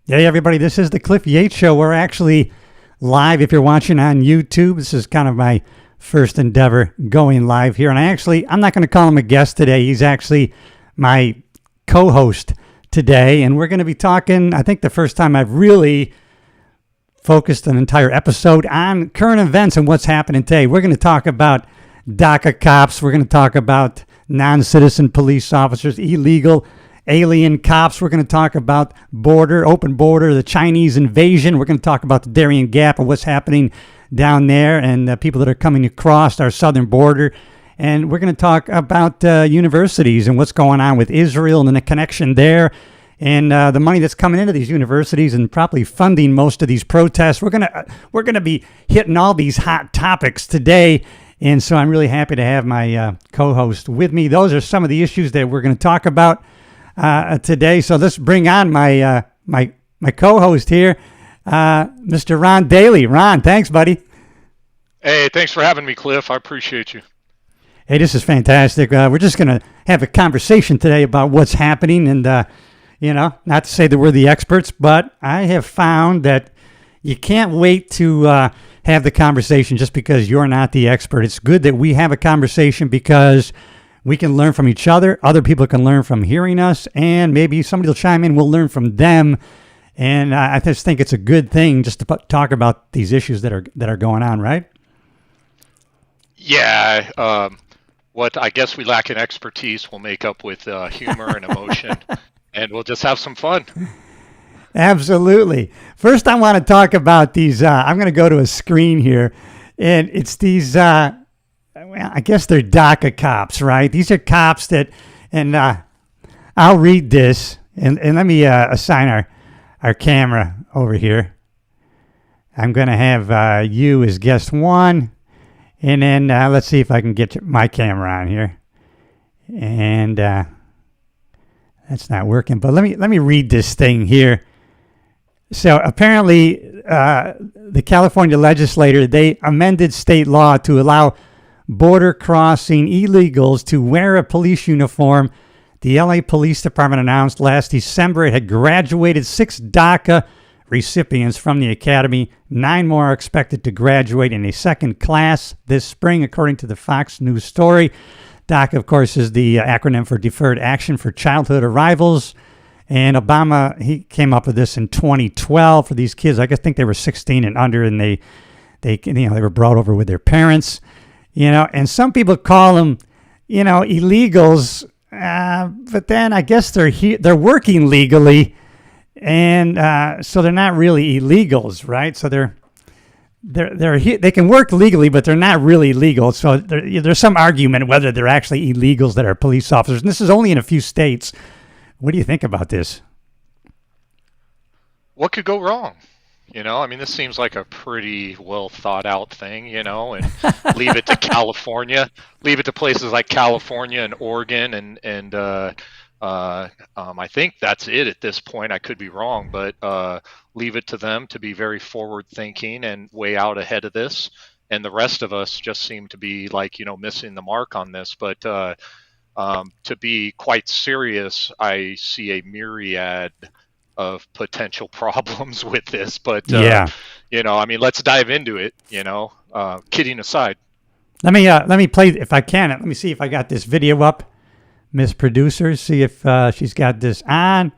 Hey, everybody, this is the Cliff Yates Show. We're actually live if you're watching on YouTube. This is kind of my first endeavor going live here. And I'm not going to call him a guest today. He's actually my co-host today. And we're going to be talking, I think the first time I've really focused an entire episode on current events and what's happening today. We're going to talk about DACA cops. We're going to talk about non-citizen police officers, illegal alien cops. We're going to talk about open border, the Chinese invasion. We're going to talk about the Darien Gap and what's happening down there and people that are coming across our southern border. And we're going to talk about universities and what's going on with Israel and the connection there and the money that's coming into these universities and probably funding most of these protests. We're going to be hitting all these hot topics today. And so I'm really happy to have my co-host with me. Those are some of the issues that we're going to talk about today. So let's bring on my co-host here, Mr. Ron Daly. Ron, thanks, buddy. Hey, thanks for having me, Cliff. I appreciate you. Hey, this is fantastic. We're just going to have a conversation today about what's happening. And, not to say that we're the experts, but I have found that you can't wait to have the conversation just because you're not the expert. It's good that we have a conversation because we can learn from each other. Other people can learn from hearing us, and maybe somebody will chime in. We'll learn from them, and I just think it's a good thing just to talk about these issues that are going on, right? Yeah. What I guess we lack in expertise, we'll make up with humor and emotion, and we'll just have some fun. Absolutely. First, I want to talk about these. I'm going to go to a screen here, and it's these. I guess they're DACA cops, right? These are cops that, and I'll read this, and let me assign our camera over here. I'm going to have you as guest one, and then let's see if I can get my camera on here. And that's not working, but let me read this thing here. So apparently, the California legislature, they amended state law to allow border crossing illegals to wear a police uniform. The LA Police Department announced last December it had graduated 6 DACA recipients from the academy. 9 more are expected to graduate in a second class this spring, according to the Fox News story. DACA, of course, is the acronym for Deferred Action for Childhood Arrivals. And Obama, he came up with this in 2012 for these kids. I think they were 16 and under, and they were brought over with their parents. And some people call them, illegals, but then I guess they're working legally, and so they're not really illegals, right? So they can work legally, but they're not really legal. So there's some argument whether they're actually illegals that are police officers, and this is only in a few states. What do you think about this? What could go wrong? This seems like a pretty well thought out thing, and leave it to California, leave it to places like California and Oregon, and I think that's it at this point. I could be wrong, but leave it to them to be very forward thinking and way out ahead of this. And the rest of us just seem to be missing the mark on this. But to be quite serious, I see a myriad of potential problems with this, but let's dive into it. Kidding aside, let me play if I can. Let me see if I got this video up, Miss Producer. See if she's got this on,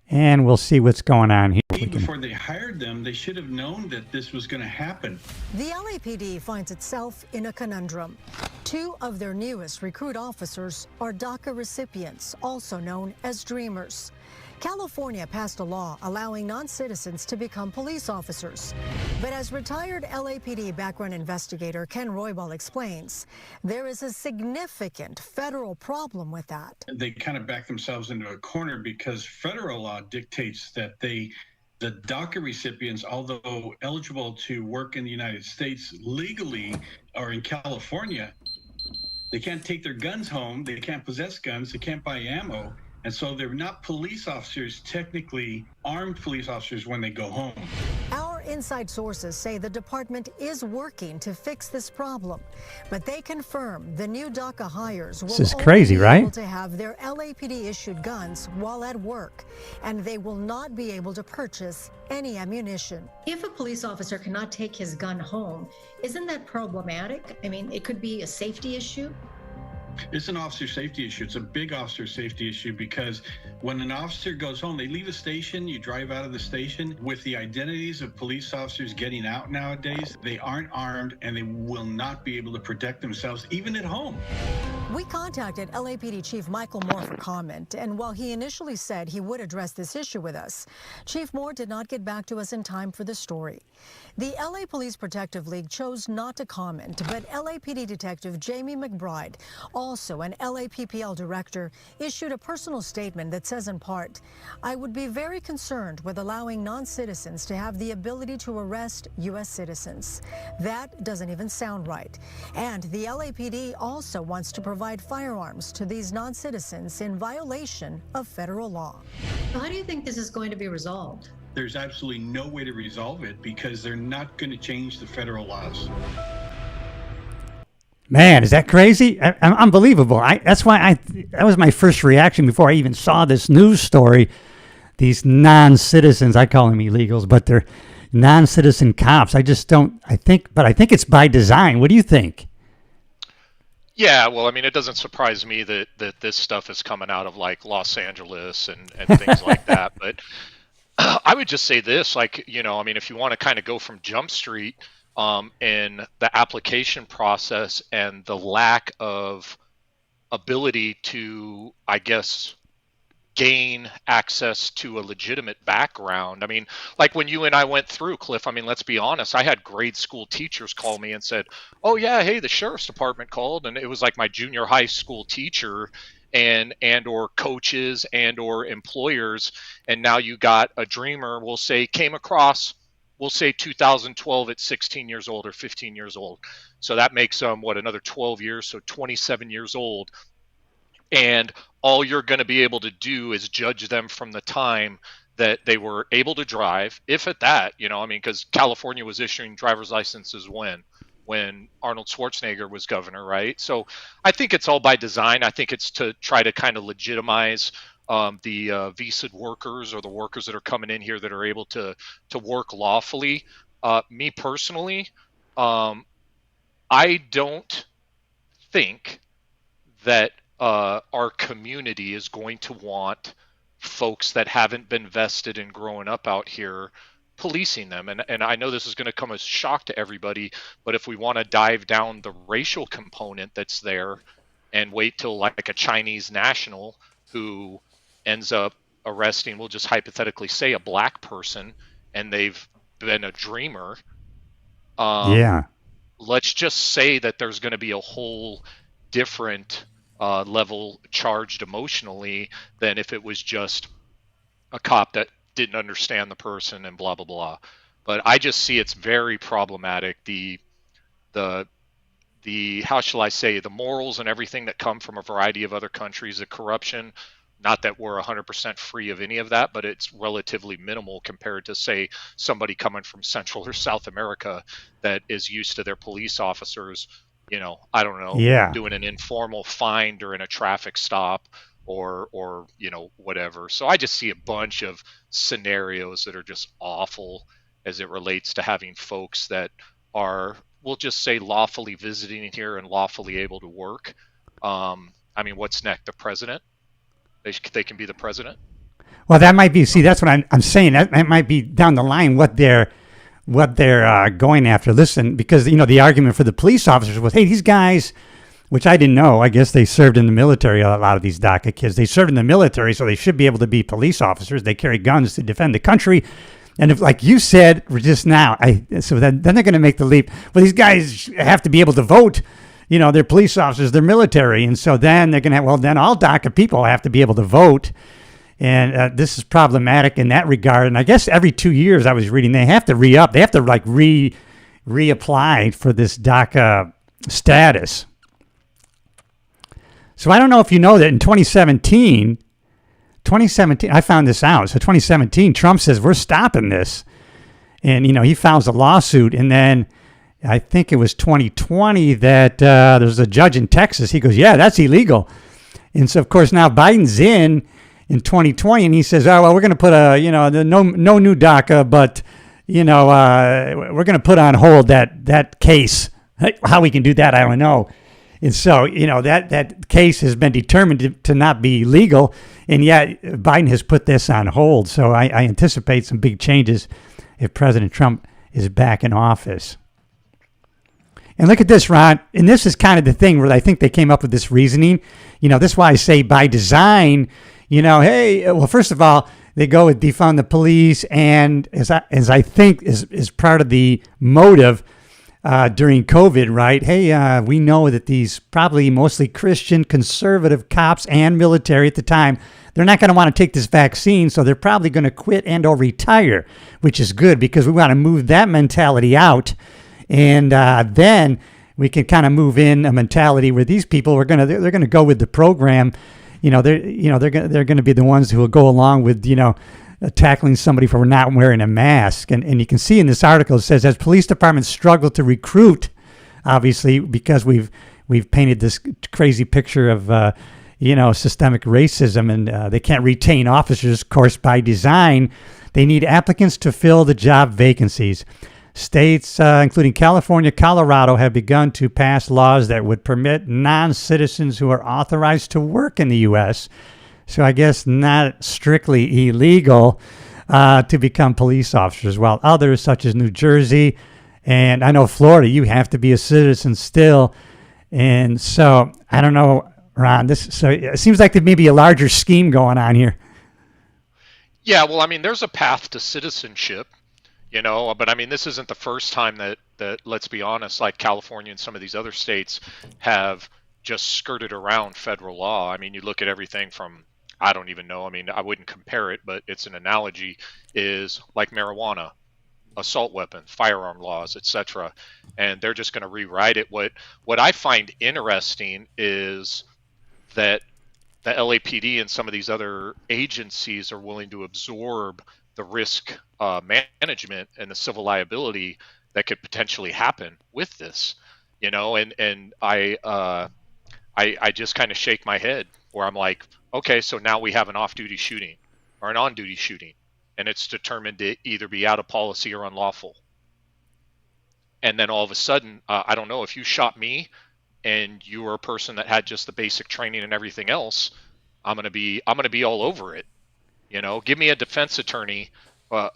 and we'll see what's going on here. Before they hired them, they should have known that this was going to happen. The LAPD finds itself in a conundrum. 2 of their newest recruit officers are DACA recipients, also known as Dreamers. California passed a law allowing non-citizens to become police officers. But as retired LAPD background investigator Ken Roybal explains, there is a significant federal problem with that. They kind of back themselves into a corner because federal law dictates that the DACA recipients, although eligible to work in the United States legally or in California, they can't take their guns home, they can't possess guns, they can't buy ammo. And so they're not police officers, technically armed police officers when they go home. Our inside sources say the department is working to fix this problem, but they confirm the new DACA hires will This is crazy, only be right? able to have their LAPD-issued guns while at work, and they will not be able to purchase any ammunition. If a police officer cannot take his gun home, isn't that problematic? I mean, it could be a safety issue. It's an officer safety issue. It's a big officer safety issue because when an officer goes home, they leave a station, you drive out of the station. With the identities of police officers getting out nowadays, they aren't armed and they will not be able to protect themselves, even at home. We contacted LAPD Chief Michael Moore for comment, and while he initially said he would address this issue with us, Chief Moore did not get back to us in time for the story. The LA Police Protective League chose not to comment, but LAPD Detective Jamie McBride, also an LAPPL director, issued a personal statement that says in part, "I would be very concerned with allowing non-citizens to have the ability to arrest U.S. citizens. That doesn't even sound right." And the LAPD also wants to provide firearms to these non-citizens in violation of federal law. How do you think this is going to be resolved? There's absolutely no way to resolve it because they're not going to change the federal laws. Man, is that crazy? Unbelievable. That's why that was my first reaction before I even saw this news story. These non-citizens, I call them illegals, but they're non-citizen cops. I think it's by design. What do you think? Yeah, well, I mean, it doesn't surprise me that this stuff is coming out of like Los Angeles and things like that. But I would just say this, like, I mean, if you want to kind of go from Jump Street in the application process and the lack of ability to, I guess, gain access to a legitimate background. I mean, like when you and I went through, Cliff, I mean, let's be honest, I had grade school teachers call me and said, "Oh yeah, hey, the sheriff's department called," and it was like my junior high school teacher and or coaches and or employers, and now you got a dreamer, we'll say, came across, we'll say 2012 at 16 years old or 15 years old. So that makes them, another 12 years, so 27 years old. And all you're going to be able to do is judge them from the time that they were able to drive, if at that, I mean, because California was issuing driver's licenses when Arnold Schwarzenegger was governor, right? So I think it's all by design. I think it's to try to kind of legitimize the visa workers or the workers that are coming in here that are able to work lawfully. Me personally, I don't think that our community is going to want folks that haven't been vested in growing up out here policing them. And I know this is going to come as a shock to everybody, but if we want to dive down the racial component that's there and wait till like a Chinese national who ends up arresting, we'll just hypothetically say, a black person, and they've been a dreamer. Let's just say that there's going to be a whole different level charged emotionally than if it was just a cop that didn't understand the person and blah blah blah. But I just see it's very problematic, the how shall I say, the morals and everything that come from a variety of other countries, the corruption. Not that we're 100% free of any of that, but it's relatively minimal compared to, say, somebody coming from Central or South America that is used to their police officers, I don't know, doing an informal fine during a traffic stop or whatever. So I just see a bunch of scenarios that are just awful as it relates to having folks that are, we'll just say, lawfully visiting here and lawfully able to work. I mean, what's next? The president? They can be the president? Well, that might be, that's what I'm saying. That might be down the line what they're going after. Listen, because, the argument for the police officers was, hey, these guys, which I didn't know, I guess they served in the military, a lot of these DACA kids, they served in the military, so they should be able to be police officers. They carry guns to defend the country. And if, like you said just now, so then they're going to make the leap. Well, these guys have to be able to vote. They're police officers, they're military. And so then they're going to then all DACA people have to be able to vote. And this is problematic in that regard. And I guess every 2 years I was reading, they have to re-up. They have to reapply for this DACA status. So I don't know if you know that in 2017, I found this out. So 2017, Trump says, we're stopping this. And, he files a lawsuit. And then I think it was 2020 that there's a judge in Texas. He goes, yeah, that's illegal. And so, of course, now Biden's in 2020, and he says, oh, well, we're going to put no new DACA, but, we're going to put on hold that case. How we can do that, I don't know. And so, that case has been determined to not be legal, and yet Biden has put this on hold. So I anticipate some big changes if President Trump is back in office. And look at this, Ron. And this is kind of the thing where I think they came up with this reasoning. This is why I say by design, hey, well, first of all, they go with defund the police. And as I think is part of the motive during COVID, right? Hey, we know that these probably mostly Christian conservative cops and military at the time, they're not going to want to take this vaccine. So they're probably going to quit and or retire, which is good because we want to move that mentality out. And then we can kind of move in a mentality where these people they're going to go with the program. They're going to be the ones who will go along with tackling somebody for not wearing a mask. And you can see in this article it says as police departments struggle to recruit, obviously because we've painted this crazy picture of systemic racism, and they can't retain officers, of course, by design. They need applicants to fill the job vacancies. States, including California, Colorado, have begun to pass laws that would permit non-citizens who are authorized to work in the U.S., so I guess not strictly illegal, to become police officers, while others, such as New Jersey, and I know Florida, you have to be a citizen still. And so, I don't know, Ron, so it seems like there may be a larger scheme going on here. Yeah, well, I mean, there's a path to citizenship. But I mean, this isn't the first time that let's be honest, like California and some of these other states have just skirted around federal law. I mean, you look at everything from, I don't even know. I mean, I wouldn't compare it, but it's an analogy, is like marijuana, assault weapons, firearm laws, etc. And they're just going to rewrite it. What I find interesting is that the LAPD and some of these other agencies are willing to absorb the risk management and the civil liability that could potentially happen with this, and I just kind of shake my head where I'm like, okay, so now we have an off-duty shooting or an on-duty shooting, and it's determined to either be out of policy or unlawful. And then all of a sudden, I don't know, if you shot me and you were a person that had just the basic training and everything else, I'm gonna be all over it. Give me a defense attorney, or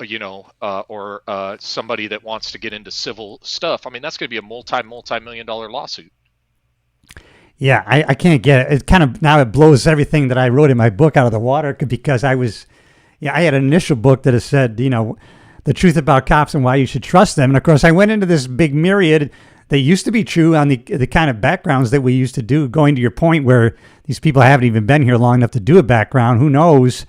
somebody that wants to get into civil stuff. I mean, that's going to be a multi-million-dollar lawsuit. Yeah, I can't get it. It kind of, now it blows everything that I wrote in my book out of the water because I had an initial book that has said, the truth about cops and why you should trust them. And of course, I went into this big myriad that used to be true on the kind of backgrounds that we used to do, going to your point where these people haven't even been here long enough to do a background. Who knows,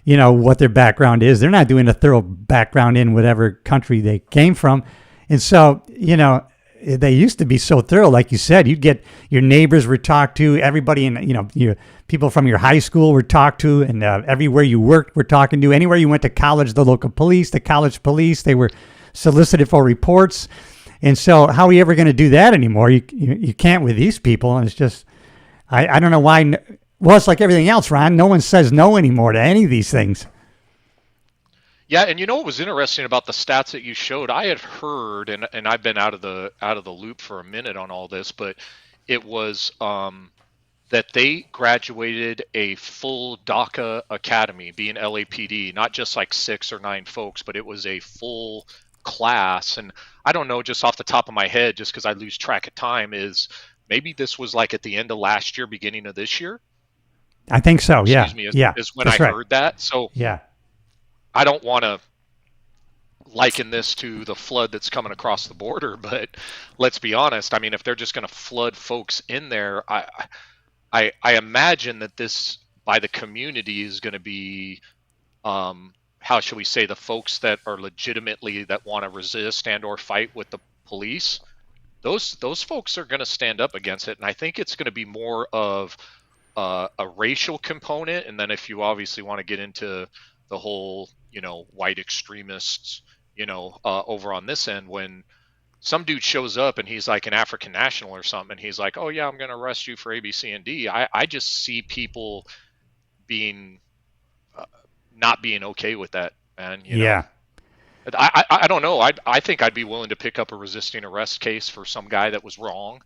what their background is. They're not doing a thorough background in whatever country they came from. And so, they used to be so thorough. Like you said, you'd get your neighbors were talked to, everybody in, your people from your high school were talked to, and everywhere you worked were talking to. Anywhere you went to college, the local police, the college police, they were solicited for reports. And so how are you ever going to do that anymore? You can't with these people. And it's just, I don't know why. Well, it's like everything else, Ron. No one says no anymore to any of these things. Yeah, and what was interesting about the stats that you showed? I had heard, and I've been out of the loop for a minute on all this, but it was that they graduated a full DACA academy, being LAPD, not just like 6 or 9 folks, but it was a full class. And I don't know, just off the top of my head, just because I lose track of time, is maybe this was like at the end of last year, beginning of this year. I think so. Yeah. Excuse me, is when I heard that. So yeah. I don't want to liken this to the flood that's coming across the border, but let's be honest. I mean, if they're just going to flood folks in there, I imagine that this by the community is going to be, how should we say, the folks that are legitimately that want to resist and or fight with the police. Those folks are going to stand up against it, and I think it's going to be more of a racial component, and then if you obviously want to get into the whole, white extremists, over on this end when some dude shows up and he's like an African national or something, and he's like, oh yeah, I'm going to arrest you for A, B, C, and D. I just see people being not being okay with that, man. You know? I don't know. I think I'd be willing to pick up a resisting arrest case for some guy that was wrong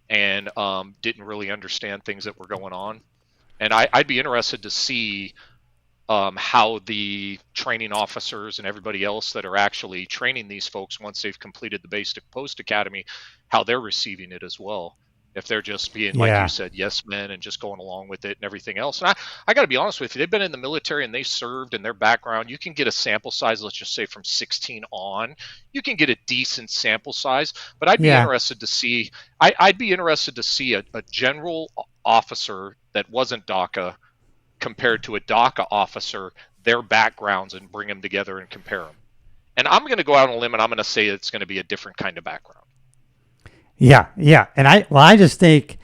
and didn't really understand things that were going on. And I'd be interested to see how the training officers and everybody else that are actually training these folks once they've completed the basic post academy, how they're receiving it as well. If they're just being, like you said, yes men and just going along with it and everything else. And I got to be honest with you, they've been in the military and they served, and their background, you can get a sample size, let's just say from 16 on. You can get a decent sample size, but I'd be interested to see, I'd be interested to see a general officer that wasn't DACA compared to a DACA officer, their backgrounds, and bring them together and compare them. And I'm going to go out on a limb and I'm going to say it's going to be a different kind of background. Yeah. And I just think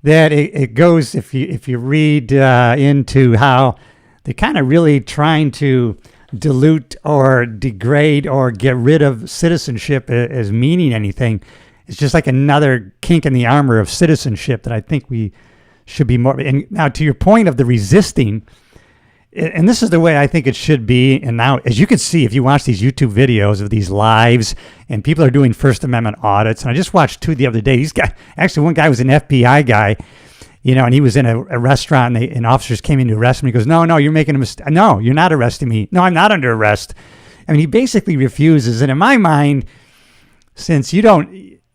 that it goes, if you read into how they're kind of really trying to dilute or degrade or get rid of citizenship as meaning anything. It's just like another kink in the armor of citizenship that I think we should be more. And now to your point of the resisting, and this is the way I think it should be. And now, as you can see, if you watch these YouTube videos of these lives, and people are doing First Amendment audits, and I just watched 2 the other day. Actually, one guy was an FBI guy, and he was in a restaurant, and officers came in to arrest him. He goes, no, you're making a mistake. No, you're not arresting me. No, I'm not under arrest. I mean, he basically refuses. And in my mind, since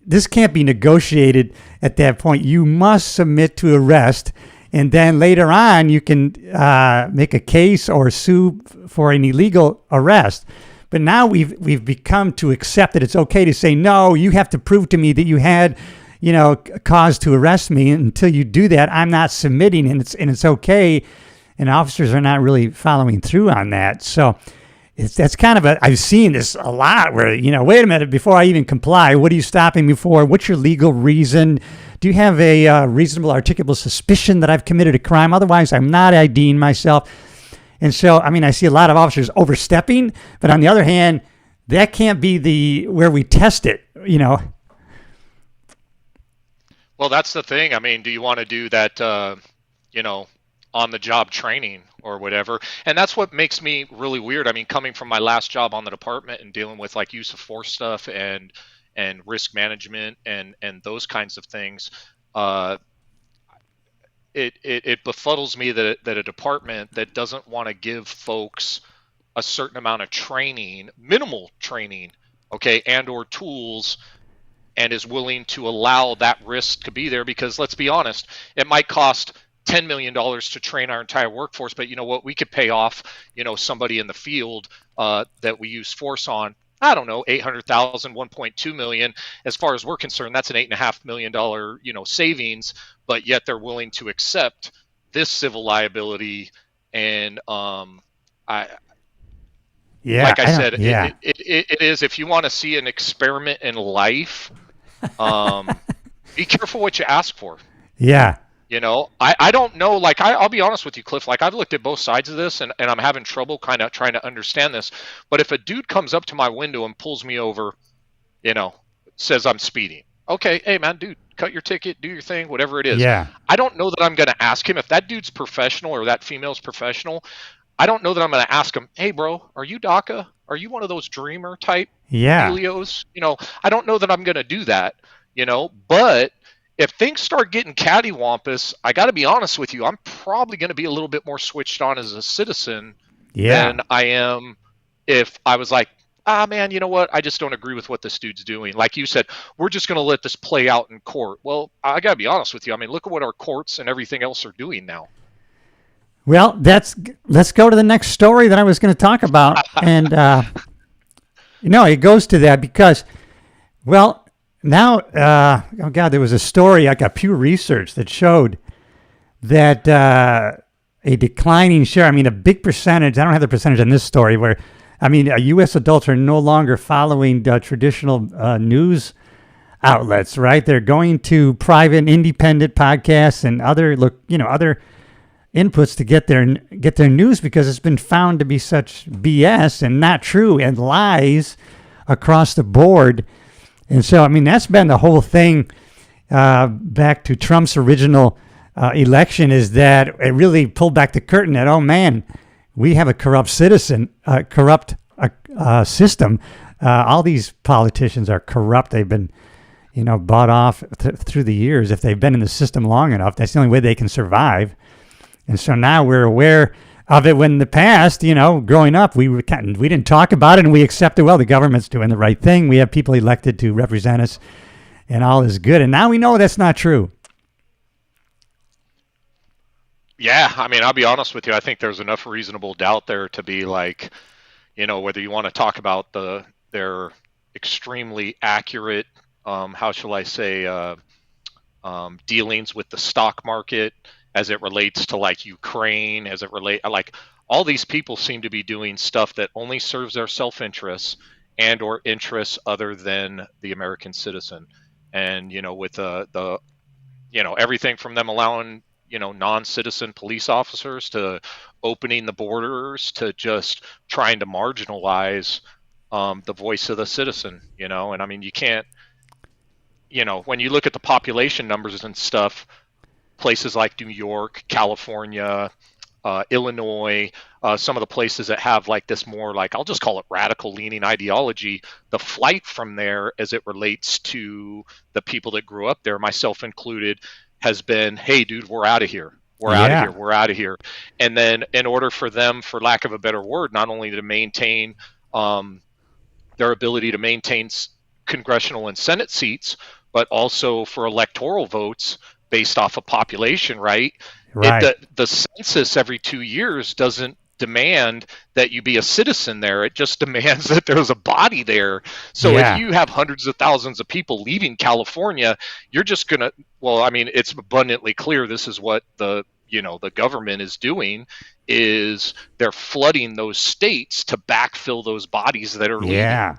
this can't be negotiated at that point, you must submit to arrest. And then later on, you can make a case or sue for an illegal arrest. But now we've become to accept that it's okay to say, no, you have to prove to me that you had, cause to arrest me. And until you do that, I'm not submitting, and it's okay. And officers are not really following through on that. So that's kind of I've seen this a lot where, wait a minute, before I even comply, what are you stopping me for? What's your legal reason? Do you have a reasonable articulable suspicion that I've committed a crime? Otherwise, I'm not IDing myself. And so, I see a lot of officers overstepping, but on the other hand, that can't be where we test it, Well, that's the thing. Do you want to do that, on the job training or whatever? And that's what makes me really weird. Coming from my last job on the department and dealing with like use of force stuff and risk management and those kinds of things, it befuddles me that a department that doesn't want to give folks a certain amount of training, minimal training, okay, and or tools, and is willing to allow that risk to be there. Because let's be honest, it might cost $10 million to train our entire workforce, but you know what? We could pay off, somebody in the field that we use force on, I don't know, $800,000, $1.2 million. As far as we're concerned, that's an $8.5 million, savings, but yet they're willing to accept this civil liability. And it is, if you want to see an experiment in life, be careful what you ask for. Yeah. I don't know, like, I'll be honest with you, Cliff, like, I've looked at both sides of this and I'm having trouble kind of trying to understand this. But if a dude comes up to my window and pulls me over, says I'm speeding, okay, hey man, dude, cut your ticket, do your thing, whatever it is. Yeah. I don't know that I'm going to ask him, if that dude's professional or that female's professional, I don't know that I'm going to ask him, hey bro, are you DACA? Are you one of those dreamer type Helios? I don't know that I'm going to do that, but if things start getting cattywampus, I got to be honest with you, I'm probably going to be a little bit more switched on as a citizen than I am if I was like, man, you know what? I just don't agree with what this dude's doing. Like you said, we're just going to let this play out in court. Well, I got to be honest with you. Look at what our courts and everything else are doing now. Well, let's go to the next story that I was going to talk about. And, it goes to that because, well, now, there was a story, like a Pew Research, that showed that a declining share, a big percentage, I don't have the percentage on this story, where, U.S. adults are no longer following traditional news outlets, right? They're going to private, independent podcasts and other inputs to get their news, because it's been found to be such BS and not true and lies across the board. And so, I mean, that's been the whole thing back to Trump's original election, is that it really pulled back the curtain that, oh man, we have a corrupt system. All these politicians are corrupt. They've been, bought off through the years. If they've been in the system long enough, that's the only way they can survive. And so now we're aware of it. When in the past, growing up, we didn't talk about it, and we accepted, well, the government's doing the right thing. We have people elected to represent us, and all is good. And now we know that's not true. Yeah, I mean, I'll be honest with you. I think there's enough reasonable doubt there to be like, whether you want to talk about their extremely accurate, how shall I say, dealings with the stock market as it relates to like Ukraine, like all these people seem to be doing stuff that only serves their self-interests and or interests other than the American citizen. And, with the everything from them allowing, non-citizen police officers to opening the borders to just trying to marginalize the voice of the citizen, and I mean, you can't, when you look at the population numbers and stuff, places like New York, California, Illinois, some of the places that have like this more like, I'll just call it radical leaning ideology, the flight from there as it relates to the people that grew up there, myself included, has been, hey, dude, we're out of here. We're out of here. And then in order for them, for lack of a better word, not only to maintain their ability to maintain congressional and Senate seats, but also for electoral votes based off of population, right? The census every 2 years doesn't demand that you be a citizen there. It just demands that there's a body there. So if you have hundreds of thousands of people leaving California, you're just going to, well, I mean, it's abundantly clear this is what the government is doing, is they're flooding those states to backfill those bodies that are leaving. Yeah,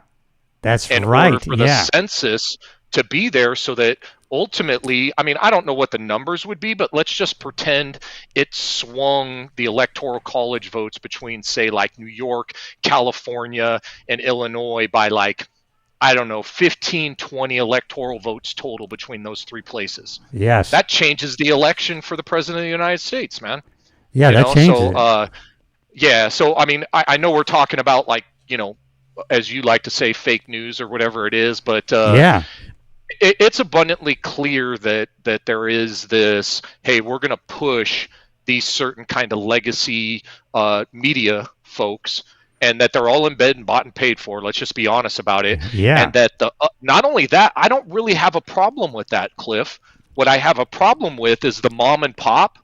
that's in right. order for the census to be there, so that ultimately, I mean, I don't know what the numbers would be, but let's just pretend it swung the electoral college votes between, say, like New York, California, and Illinois by like, I don't know, 15, 20 electoral votes total between those three places. Yes. That changes the election for the president of the United States, man. Yeah, that changes it. So, I mean, I know we're talking about like, as you like to say, fake news or whatever it is, but it's abundantly clear that there is this, hey, we're going to push these certain kind of legacy media folks, and that they're all in bed and bought and paid for. Let's just be honest about it. Yeah. And that not only that, I don't really have a problem with that, Cliff. What I have a problem with is the mom and pop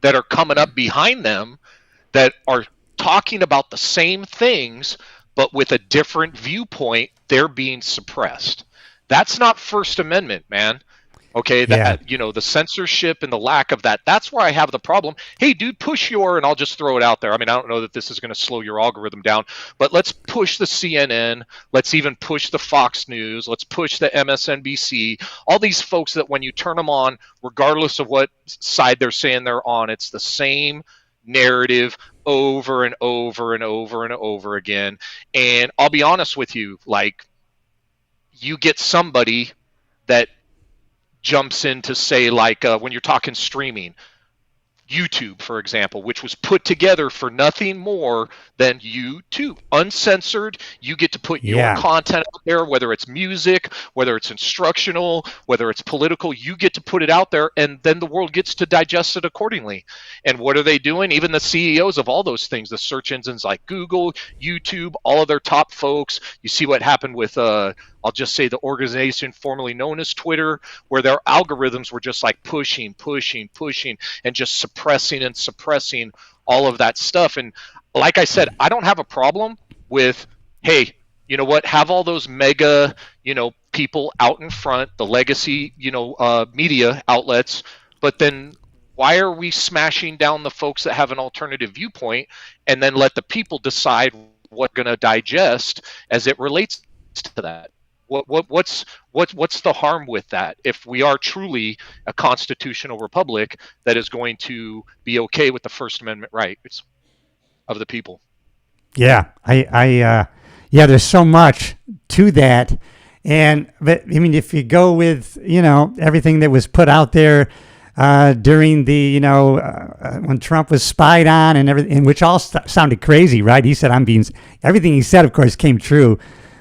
that are coming up behind them that are talking about the same things, but with a different viewpoint. They're being suppressed. That's not First Amendment, man. Okay, the censorship and the lack of that, that's where I have the problem. Hey, dude, push and I'll just throw it out there. I mean, I don't know that this is going to slow your algorithm down, but let's push the CNN. Let's even push the Fox News. Let's push the MSNBC. All these folks that when you turn them on, regardless of what side they're saying they're on, it's the same narrative over and over and over and over again. And I'll be honest with you, like, you get somebody that jumps in to say, like, when you're talking streaming, YouTube, for example, which was put together for nothing more than YouTube, uncensored. You get to put your content out there, whether it's music, whether it's instructional, whether it's political. You get to put it out there, and then the world gets to digest it accordingly. And what are they doing? Even the CEOs of all those things, the search engines like Google, YouTube, all of their top folks. You see what happened with I'll just say the organization formerly known as Twitter, where their algorithms were just like pushing, and just suppressing all of that stuff. And like I said, I don't have a problem with, hey, you know what, have all those mega, people out in front, the legacy, media outlets, but then why are we smashing down the folks that have an alternative viewpoint, and then let the people decide what going to digest as it relates to that? What's the harm with that if we are truly a constitutional republic that is going to be okay with the First Amendment rights of the people? Yeah, there's so much to that. But I mean, if you go with, everything that was put out there during the, when Trump was spied on and everything, which all sounded crazy, right? He said, everything he said, of course, came true.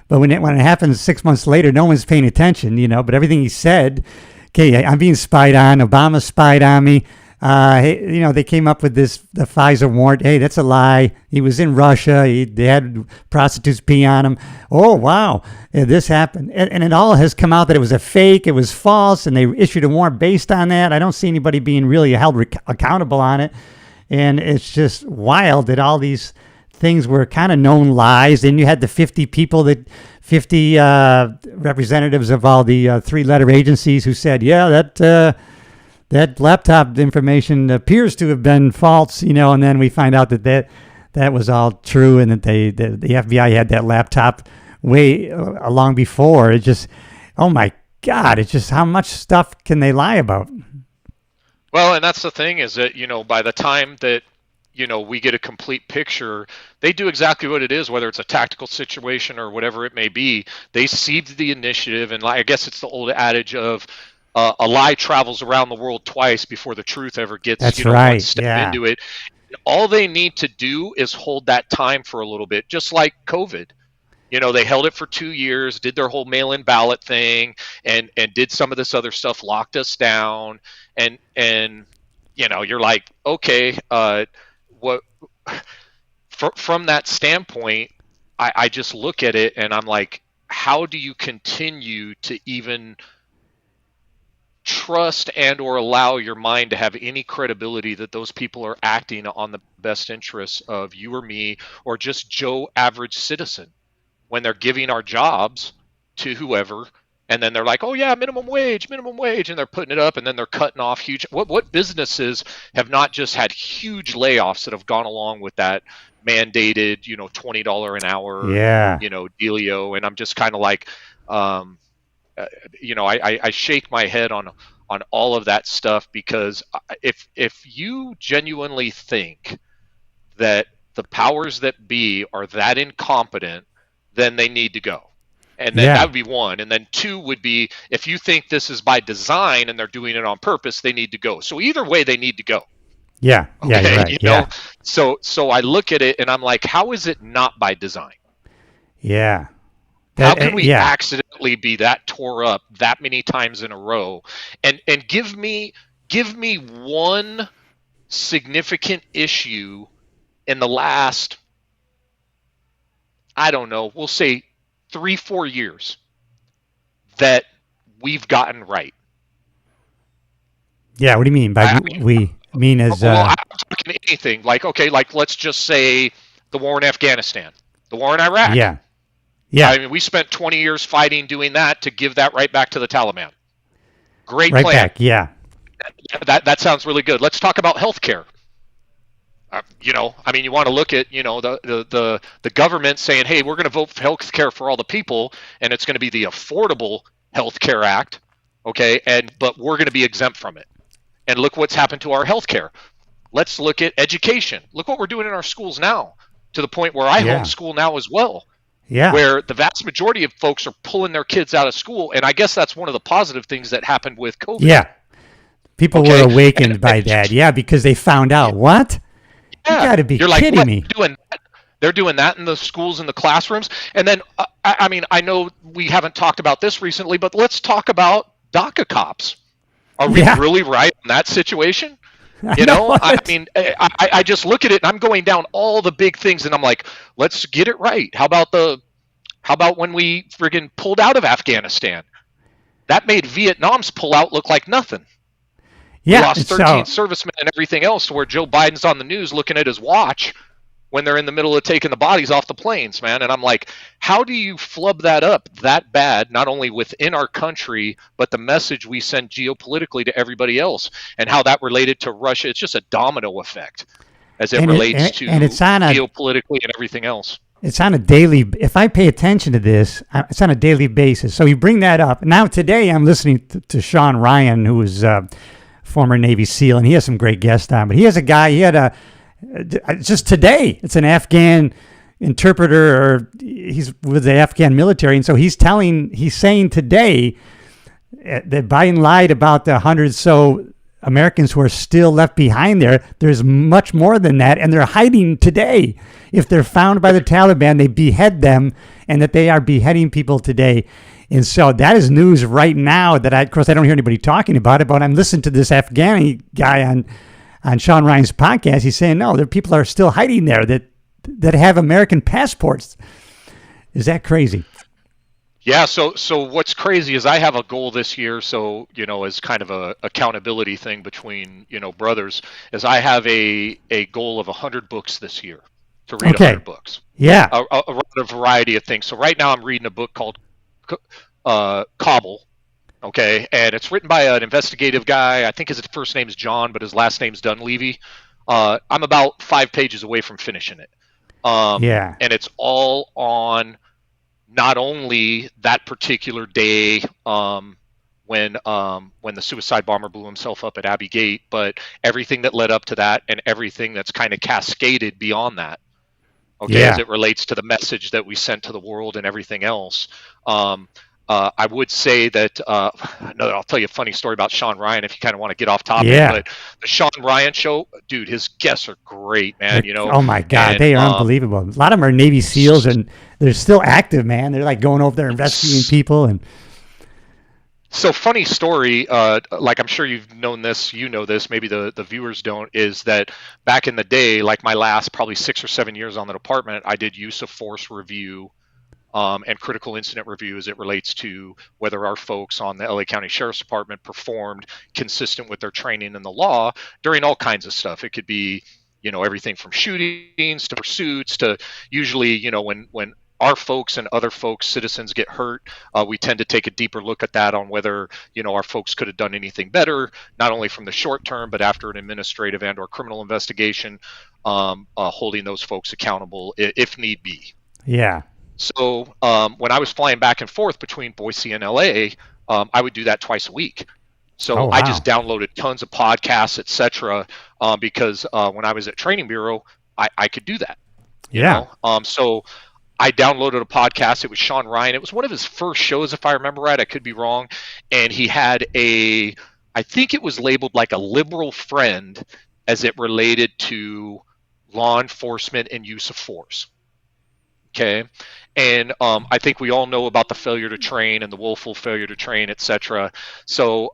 But when it happens 6 months later, no one's paying attention, but everything he said, okay, I'm being spied on. Obama spied on me. Hey, they came up with the Pfizer warrant. Hey, that's a lie. He was in Russia. They had prostitutes pee on him. Oh, wow. This happened. And it all has come out that it was a fake. It was false. And they issued a warrant based on that. I don't see anybody being really held accountable on it. And it's just wild that all these things were kind of known lies. And you had the 50 representatives of all the 3-letter agencies who said, yeah, that laptop information appears to have been false, and then we find out that was all true, and that the FBI had that laptop way long before. It just, oh my God, it's just how much stuff can they lie about? Well, and that's the thing is that, by the time that, we get a complete picture, they do exactly what it is, whether it's a tactical situation or whatever it may be. They seized the initiative, and I guess it's the old adage of, a lie travels around the world twice before the truth ever gets one step into it. All they need to do is hold that time for a little bit, just like COVID. They held it for 2 years, did their whole mail-in ballot thing, and did some of this other stuff, locked us down, and you're like, okay, what? From that standpoint, I just look at it and I'm like, how do you continue to even trust and or allow your mind to have any credibility that those people are acting on the best interests of you or me or just Joe average citizen when they're giving our jobs to whoever, and then they're like, oh yeah, minimum wage, and they're putting it up, and then they're cutting off huge. What businesses have not just had huge layoffs that have gone along with that mandated, $20 an hour, dealio, and I'm just kind of like, I shake my head on all of that stuff, because if you genuinely think that the powers that be are that incompetent, then they need to go. And then that would be one. And then two would be, if you think this is by design and they're doing it on purpose, they need to go. So either way, they need to go. Yeah. Okay? Yeah. Right. You know? So I look at it and I'm like, how is it not by design? Yeah. How can we accidentally be that tore up that many times in a row? And give me one significant issue in the last, I don't know, we'll say 3-4 years that we've gotten right. Yeah, what do you mean by we mean as? Well, I'm talking anything like, okay, like let's just say the war in Afghanistan, the war in Iraq. Yeah. Yeah. I mean, we spent 20 years fighting, doing that to give that right back to the Taliban. Great right plan. Back, yeah. That sounds really good. Let's talk about healthcare. You want to look at, the government saying, hey, we're going to vote for healthcare for all the people, and it's going to be the Affordable Healthcare Act, okay? But we're going to be exempt from it. And look what's happened to our healthcare. Let's look at education. Look what we're doing in our schools now, to the point where I homeschool now as well. Yeah. Where the vast majority of folks are pulling their kids out of school, and I guess that's one of the positive things that happened with COVID. Yeah. People were awakened by that. Yeah, because they found out. What? Yeah. You got to be kidding me. They're doing that in the schools, in the classrooms. And then, I know we haven't talked about this recently, but let's talk about DACA cops. Are we really right in that situation? I just look at it and I'm going down all the big things and I'm like, let's get it right. How about when we friggin' pulled out of Afghanistan? That made Vietnam's pullout look like nothing. Yeah, we lost 13 servicemen and everything else, to where Joe Biden's on the news looking at his watch when they're in the middle of taking the bodies off the planes, man. And I'm like, how do you flub that up that bad, not only within our country, but the message we send geopolitically to everybody else, and how that related to Russia? It's just a domino effect as it relates to geopolitically and everything else. It's on a daily, if I pay attention to this, it's on a daily basis. So you bring that up. Now today I'm listening to Sean Ryan, who is former Navy SEAL, and he has some great guests on. But he has a guy, just today, it's an Afghan interpreter, or he's with the Afghan military, and so he's saying today that Biden lied about the 100 so Americans who are still left behind there. There's much more than that, and they're hiding today. If they're found by the Taliban, they behead them, and that they are beheading people today. And so that is news right now that of course I don't hear anybody talking about it, but I'm listening to this Afghani guy on Sean Ryan's podcast. He's saying, no, there people are still hiding there that have American passports. Is that crazy? Yeah, so what's crazy is I have a goal this year, so, as kind of a accountability thing between, brothers, is I have a goal of 100 books this year, to read 100 books. Yeah. A variety of things. So right now I'm reading a book called Kabul, okay, and it's written by an investigative guy. I think his first name is John, but his last name's Dunleavy. I'm about 5 pages away from finishing it. And it's all on not only that particular day when the suicide bomber blew himself up at Abbey Gate, but everything that led up to that and everything that's kind of cascaded beyond that. Okay, as it relates to the message that we sent to the world and everything else. I would say that I'll tell you a funny story about Sean Ryan if you kind of want to get off topic. But the Sean Ryan show, dude, his guests are great, man. Oh my God, they are unbelievable. A lot of them are Navy SEALs, and they're still active, man. They're like going over there investigating people. And so, funny story, like I'm sure you've known this, maybe the viewers don't, is that back in the day, like my last probably 6 or 7 years on the department, I did use of force review and critical incident review as it relates to whether our folks on the LA County Sheriff's Department performed consistent with their training in the law during all kinds of stuff. It could be, everything from shootings to pursuits to usually, when our folks and other folks, citizens, get hurt, we tend to take a deeper look at that on whether, our folks could have done anything better, not only from the short term, but after an administrative and or criminal investigation, holding those folks accountable if need be. Yeah. So when I was flying back and forth between Boise and LA, I would do that twice a week. So I just downloaded tons of podcasts, etc. Because when I was at Training Bureau, I could do that. You know? So I downloaded a podcast. It was Sean Ryan. It was one of his first shows, if I remember right. I could be wrong. And he had I think it was labeled like a liberal friend as it related to law enforcement and use of force. Okay. And I think we all know about the failure to train and the willful failure to train, etc. So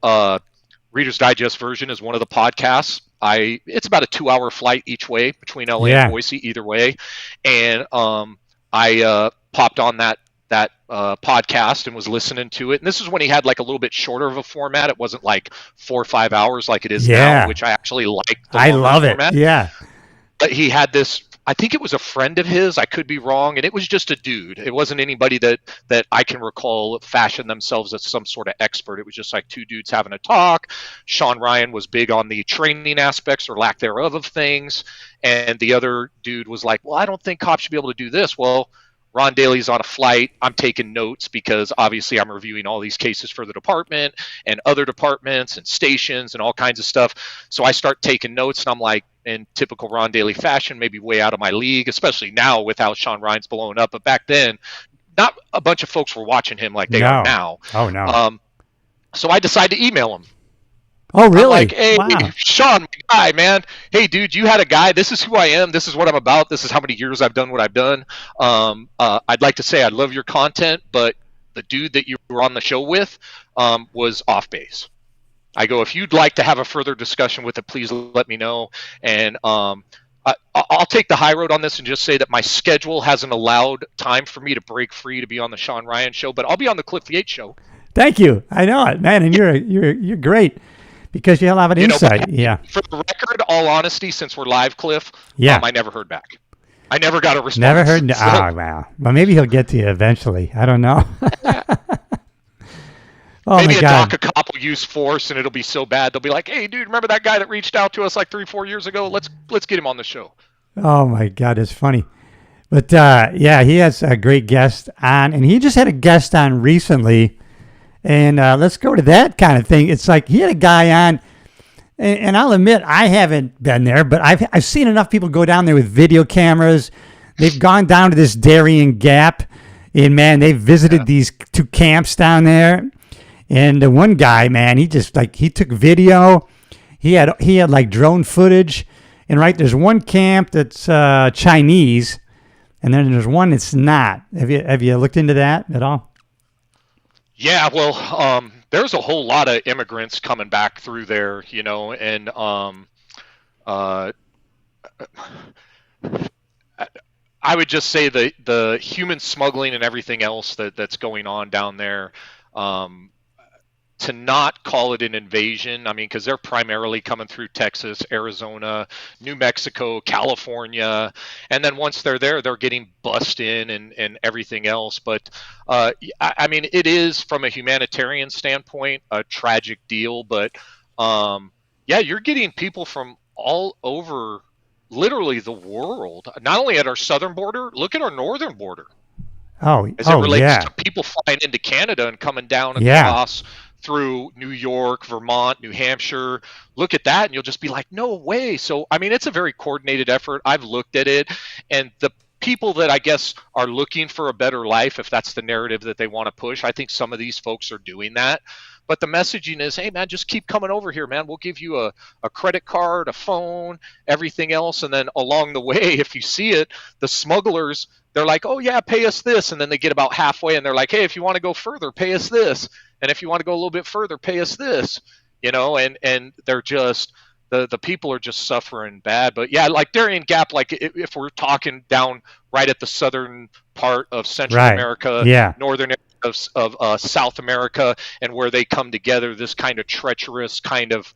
Reader's Digest version is one of the podcasts. It's about a 2-hour flight each way between LA and Boise, either way. And I popped on that podcast and was listening to it. And this is when he had like a little bit shorter of a format. It wasn't like 4 or 5 hours like it is now, which I actually like. I love it. Yeah. But he had this, I think it was a friend of his, I could be wrong, and it was just a dude. It wasn't anybody that I can recall fashioned themselves as some sort of expert. It was just like two dudes having a talk. Sean Ryan was big on the training aspects or lack thereof of things, and the other dude was like, well, I don't think cops should be able to do this. Well, Ron Daly's on a flight. I'm taking notes because obviously I'm reviewing all these cases for the department and other departments and stations and all kinds of stuff. So I start taking notes, and I'm like, in typical Ron Daly fashion, maybe way out of my league, especially now with how Sean Ryan's blowing up. But back then, not a bunch of folks were watching him like they are now. Oh, no. So I decided to email him. Oh, really? I'm like, hey, Sean, my guy, man. Hey, dude, you had a guy. This is who I am. This is what I'm about. This is how many years I've done what I've done. I'd like to say I love your content, but the dude that you were on the show with was off base. I go, if you'd like to have a further discussion with it, please let me know. And I'll take the high road on this and just say that my schedule hasn't allowed time for me to break free to be on the Sean Ryan show, but I'll be on the Cliff Yates show. Thank you. I know it, man, and you're great because you have a lot of insight. For the record, all honesty, since we're live, Cliff, I never heard back. I never got a response. Never heard. So. Oh, wow. Well, maybe he'll get to you eventually. I don't know. Oh, maybe a DACA cop will use force and it'll be so bad they'll be like, hey, dude, remember that guy that reached out to us like 3-4 years ago? Let's get him on the show. Oh my God, it's funny. But he has a great guest on, and he just had a guest on recently. And let's go to that kind of thing. It's like he had a guy on, and I'll admit I haven't been there, but I've seen enough people go down there with video cameras. they've gone down to this Darien Gap, and man, they've visited these 2 camps down there. And the one guy, man, he just he took video. He had like drone footage, and there's one camp that's Chinese, and then there's one that's not. Have you looked into that at all? Yeah, well, there's a whole lot of immigrants coming back through there, and I would just say the human smuggling and everything else that's going on down there, to not call it an invasion, I mean, because they're primarily coming through Texas, Arizona, New Mexico, California, and then once they're there, they're getting bussed in and everything else. But I mean, it is, from a humanitarian standpoint, a tragic deal. But yeah, you're getting people from all over, literally the world. Not only at our southern border, look at our northern border. As it relates to people flying into Canada and coming down across through New York, Vermont, New Hampshire. Look at that, and you'll just be like, no way. So, I mean, it's a very coordinated effort. I've looked at it, and the people that I guess are looking for a better life, if that's the narrative that they want to push, I think some of these folks are doing that. But the messaging is, hey, man, just keep coming over here, man. We'll give you a credit card, a phone, everything else. And then along the way, if you see it, the smugglers, they're like, oh, yeah, pay us this. And then they get about halfway, and they're like, hey, if you want to go further, pay us this. And if you want to go a little bit further, pay us this. And they're just, the people are just suffering bad. But yeah, like Darien Gap, like if we're talking down right at the southern part of Central America, northern area of South America, and where they come together, this kind of treacherous kind of,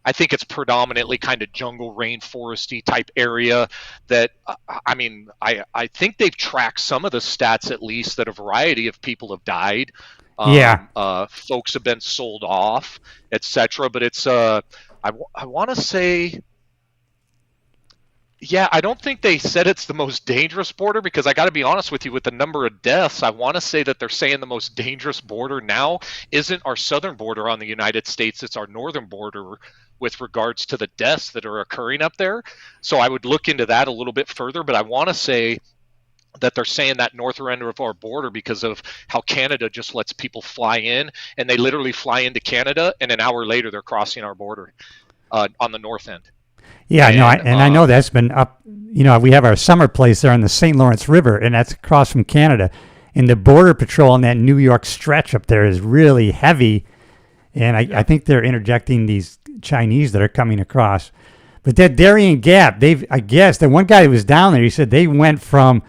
I think it's predominantly kind of jungle rainforesty type area that, I mean, I think they've tracked some of the stats, at least, that a variety of people have died. Folks have been sold off, etc. But it's, I want to say, yeah, I don't think they said it's the most dangerous border, because I got to be honest with you, with the number of deaths, I want to say that they're saying the most dangerous border now isn't our southern border on the United States, it's our northern border with regards to the deaths that are occurring up there. So I would look into that a little bit further, but I want to say that they're saying that northern end of our border because of how Canada just lets people fly in, and they literally fly into Canada, and an hour later they're crossing our border on the north end. Yeah, I know that's been up. We have our summer place there on the St. Lawrence River, and that's across from Canada. And the Border Patrol on that New York stretch up there is really heavy. And I think they're interjecting these Chinese that are coming across. But that Darien Gap, I guess, the one guy who was down there, he said they went from,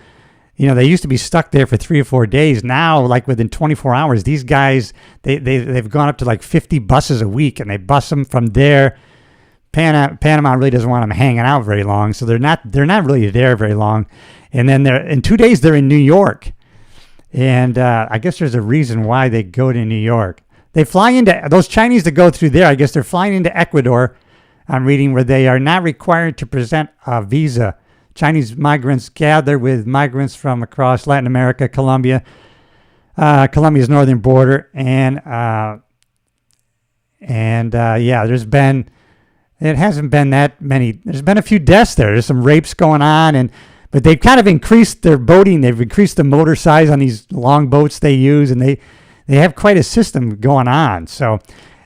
they used to be stuck there for 3 or 4 days. Now, like within 24 hours, these guys, they've gone up to like 50 buses a week, and they bus them from there. Panama really doesn't want them hanging out very long, so they're not really there very long. And then in 2 days they're in New York, and I guess there's a reason why they go to New York. They fly into those Chinese that go through there. I guess they're flying into Ecuador. I'm reading where they are not required to present a visa. Chinese migrants gather with migrants from across Latin America, Colombia's northern border, and it hasn't been that many. There's been a few deaths there. There's some rapes going on, but they've kind of increased their boating. They've increased the motor size on these long boats they use, and they have quite a system going on. So,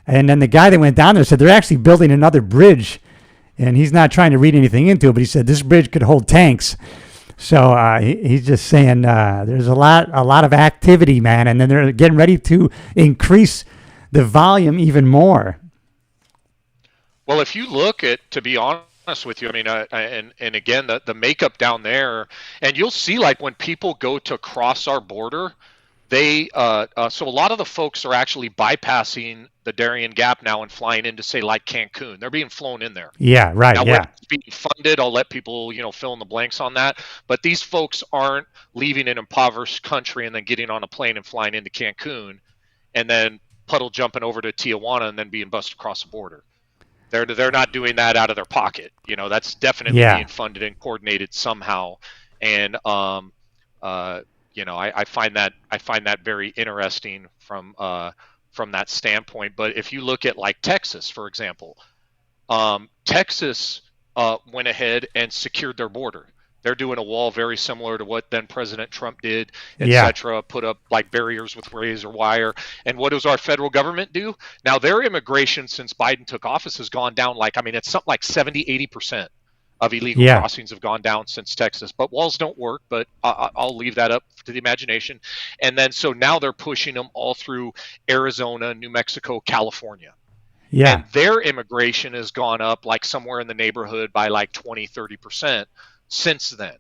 and then the guy that went down there said they're actually building another bridge, and he's not trying to read anything into it, but he said this bridge could hold tanks. So he's just saying there's a lot of activity, man, and then they're getting ready to increase the volume even more. Well, if you look at, to be honest with you, I mean, and again, the makeup down there, and you'll see, like, when people go to cross our border, they so a lot of the folks are actually bypassing the Darien Gap now and flying into, say, like Cancun. They're being flown in there. Yeah, right. Now, yeah. when it's being funded, I'll let people, fill in the blanks on that. But these folks aren't leaving an impoverished country and then getting on a plane and flying into Cancun, and then puddle jumping over to Tijuana and then being bussed across the border. They're not doing that out of their pocket. That's definitely being funded and coordinated somehow. And I find that very interesting from that standpoint. But if you look at, like, Texas, for example, Texas went ahead and secured their border. They're doing a wall very similar to what then President Trump did, Yeah. etc. Put up like barriers with razor wire. And what does our federal government do? Now their immigration since Biden took office has gone down like, I mean, it's something like 70-80% of illegal Yeah. crossings have gone down since Texas. But walls don't work, but I'll leave that up to the imagination. And then so now they're pushing them all through Arizona, New Mexico, California. Yeah. And their immigration has gone up like somewhere in the neighborhood by like 20-30% since then.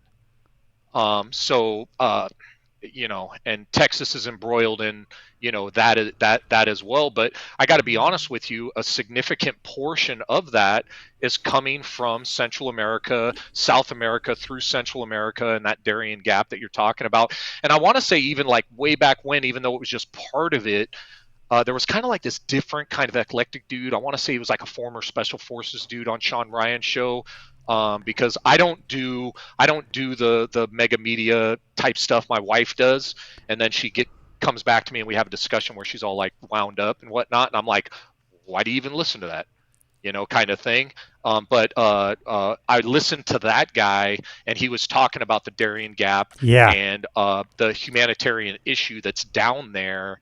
You know, and Texas is embroiled in, you know, that as well. But I got to be honest with you, a significant portion of that is coming from Central America, South America, through Central America, and that Darien Gap that you're talking about. And I want to say even like way back when, even though it was just part of it, there was kind of like this different kind of eclectic dude. I want to say he was like a former Special Forces dude on Sean Ryan's show. Because I don't do the mega media type stuff. My wife does, and then comes back to me and we have a discussion where she's all like wound up and whatnot, and I'm like, why do you even listen to that? You know, kind of thing. But I listened to that guy, and he was talking about the Darien Gap and the humanitarian issue that's down there.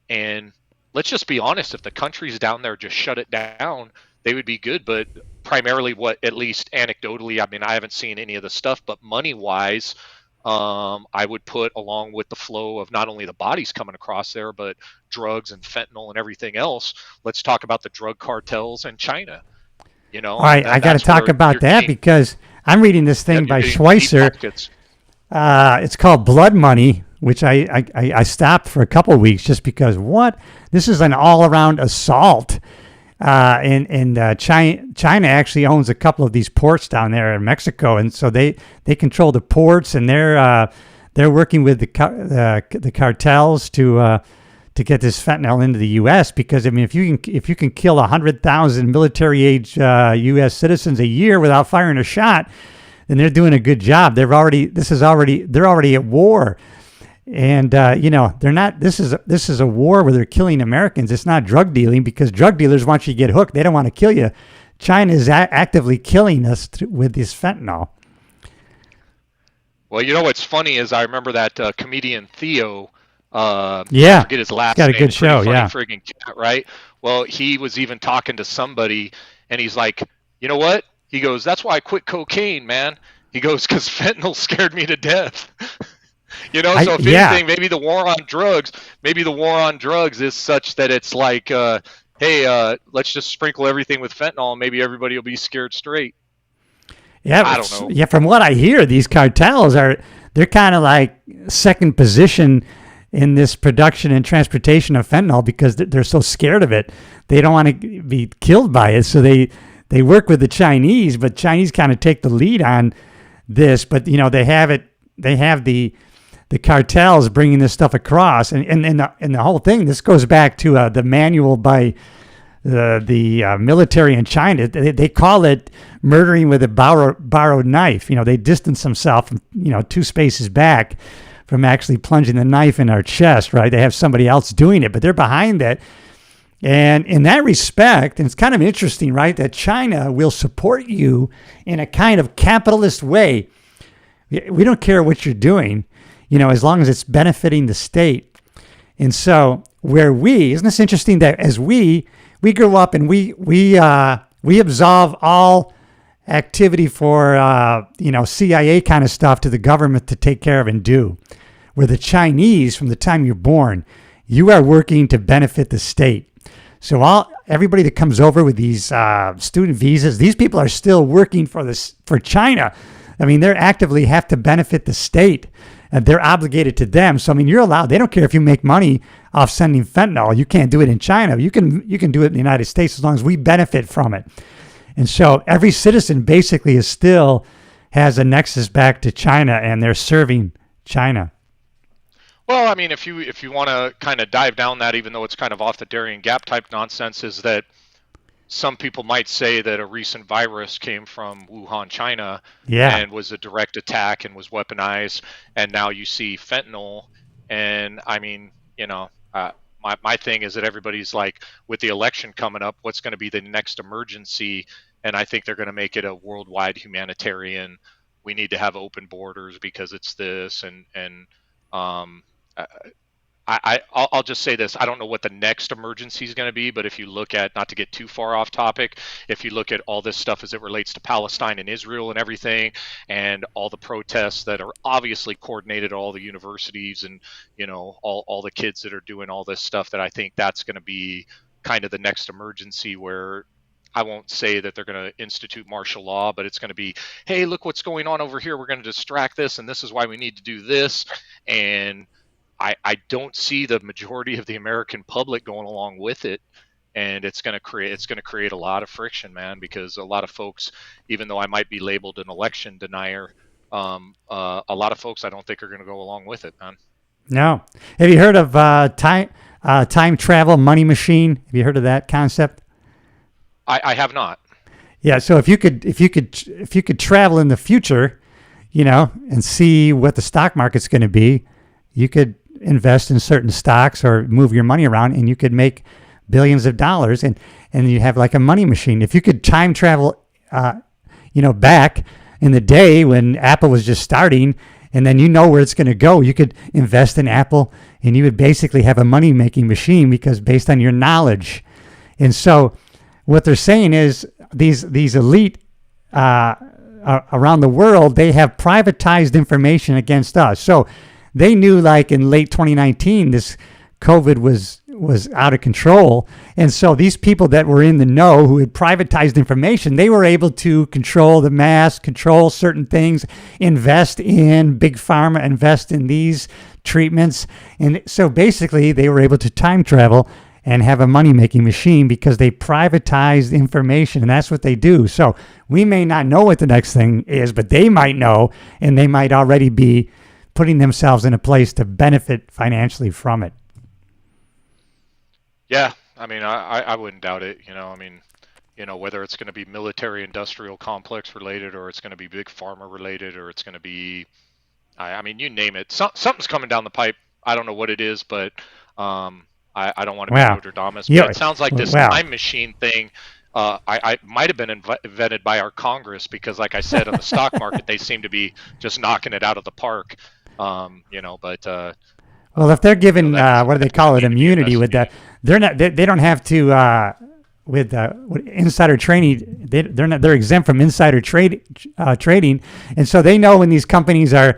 And let's just be honest, if the countries down there just shut it down, they would be good. But primarily what, at least anecdotally, I mean, I haven't seen any of the stuff, but money-wise, I would put along with the flow of not only the bodies coming across there, but drugs and fentanyl and everything else. Let's talk about the drug cartels in China. You know, all right, I got to talk about that because I'm reading this thing by Schweitzer. It's called Blood Money, which I stopped for a couple of weeks just because this is an all-around assault. And China actually owns a couple of these ports down there in Mexico, and so they control the ports, and they're working with the cartels to get this fentanyl into the U.S. Because I mean, if you can kill 100,000 military-age U.S. citizens a year without firing a shot, then they're doing a good job. They're already at war. And you know, they're not. This is a war where they're killing Americans. It's not drug dealing, because drug dealers want you to get hooked. They don't want to kill you. China is actively killing us with this fentanyl. Well, you know what's funny is I remember that comedian Theo. I forget his last name. Got a good show. Yeah. Friggin' cat, right? Well, he was even talking to somebody, and he's like, you know what? He goes, that's why I quit cocaine, man. He goes, because fentanyl scared me to death. You know, so if anything, maybe the war on drugs is such that it's like, hey, let's just sprinkle everything with fentanyl and maybe everybody will be scared straight. Yeah, I don't know. Yeah, from what I hear, these cartels they're kind of like second position in this production and transportation of fentanyl because they're so scared of it. They don't want to be killed by it, so they work with the Chinese, but Chinese kind of take the lead on this. But you know, they have the cartels bringing this stuff across, and the whole thing. This goes back to the manual by the military in China. They call it murdering with a borrowed knife. You know, they distance themselves, 2 spaces back from actually plunging the knife in our chest. Right? They have somebody else doing it, but they're behind it. And in that respect, and it's kind of interesting, right, that China will support you in a kind of capitalist way. We don't care what you're doing, as long as it's benefiting the state. And so isn't this interesting that as we grow up and we absolve all activity for, CIA kind of stuff to the government to take care of and do. Where the Chinese, from the time you're born, you are working to benefit the state. So everybody that comes over with these student visas, these people are still working for China. I mean, they actively have to benefit the state, and they're obligated to them. So I mean, you're allowed. They don't care if you make money off sending fentanyl. You can't do it in China. You can do it in the United States as long as we benefit from it. And so every citizen basically has a nexus back to China, and they're serving China. Well, I mean, if you want to kind of dive down that, even though it's kind of off the Darien Gap type nonsense, is that some people might say that a recent virus came from Wuhan, China, and was a direct attack and was weaponized, and now you see fentanyl. And I mean, my thing is that everybody's like, with the election coming up, what's going to be the next emergency? And I think they're going to make it a worldwide humanitarian we need to have open borders because it's this, and um, I'll just say this. I don't know what the next emergency is going to be, but if you look at, not to get too far off topic, if you look at all this stuff as it relates to Palestine and Israel and everything, and all the protests that are obviously coordinated at all the universities, and all the kids that are doing all this stuff, that I think that's going to be kind of the next emergency, where I won't say that they're going to institute martial law, but it's going to be, hey, look what's going on over here. We're going to distract this, and this is why we need to do this. And I don't see the majority of the American public going along with it, and it's going to create a lot of friction, man. Because a lot of folks, even though I might be labeled an election denier, a lot of folks I don't think are going to go along with it, man. No. Have you heard of time travel money machine? Have you heard of that concept? I have not. Yeah. So if you could travel in the future, and see what the stock market's going to be, you could invest in certain stocks or move your money around, and you could make billions of dollars, and you have like a money machine. If you could time travel, back in the day when Apple was just starting, and then where it's going to go, you could invest in Apple, and you would basically have a money making machine, because based on your knowledge. And so what they're saying is these elite around the world, they have privatized information against us. So they knew, like in late 2019, this COVID was out of control. And so these people that were in the know, who had privatized information, they were able to control the mass, control certain things, invest in big pharma, invest in these treatments. And so basically they were able to time travel and have a money-making machine, because they privatized information, and that's what they do. So we may not know what the next thing is, but they might know, and they might already be putting themselves in a place to benefit financially from it. Yeah, I mean, I wouldn't doubt it. Whether it's going to be military-industrial complex related, or it's going to be big pharma related, or it's going to be, I mean, you name it. Something's coming down the pipe. I don't know what it is, but I don't want to be Nostradamus. But it sounds like this time machine thing. I might have been invented by our Congress, because, like I said, on the stock market, they seem to be just knocking it out of the park. But well, if they're given what do they call it, immunity with that, they're not. They don't have to with insider trading. They're exempt from insider trading, and so they know when these companies are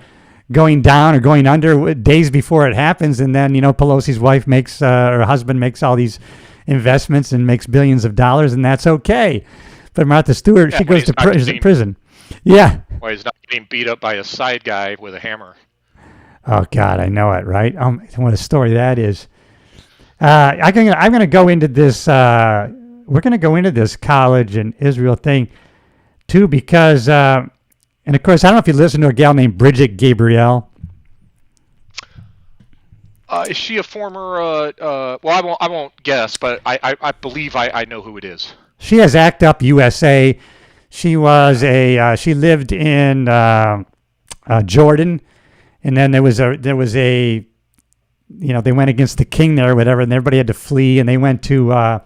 going down or going under days before it happens. And then Pelosi's wife makes or husband makes all these investments and makes billions of dollars, and that's okay. But Martha Stewart, she goes to prison. Yeah. Why he's not getting beat up by a side guy with a hammer. Oh God, I know it, right? What a story that is. I'm going to go into this. We're going to go into this college and Israel thing too, because, and of course, I don't know if you listen to a gal named Bridget Gabriel. Is she a former? Well, I won't guess, but I believe I know who it is. She has Act Up USA. She was she lived in Jordan. And then there was a, they went against the king there or whatever, and everybody had to flee, and they went to,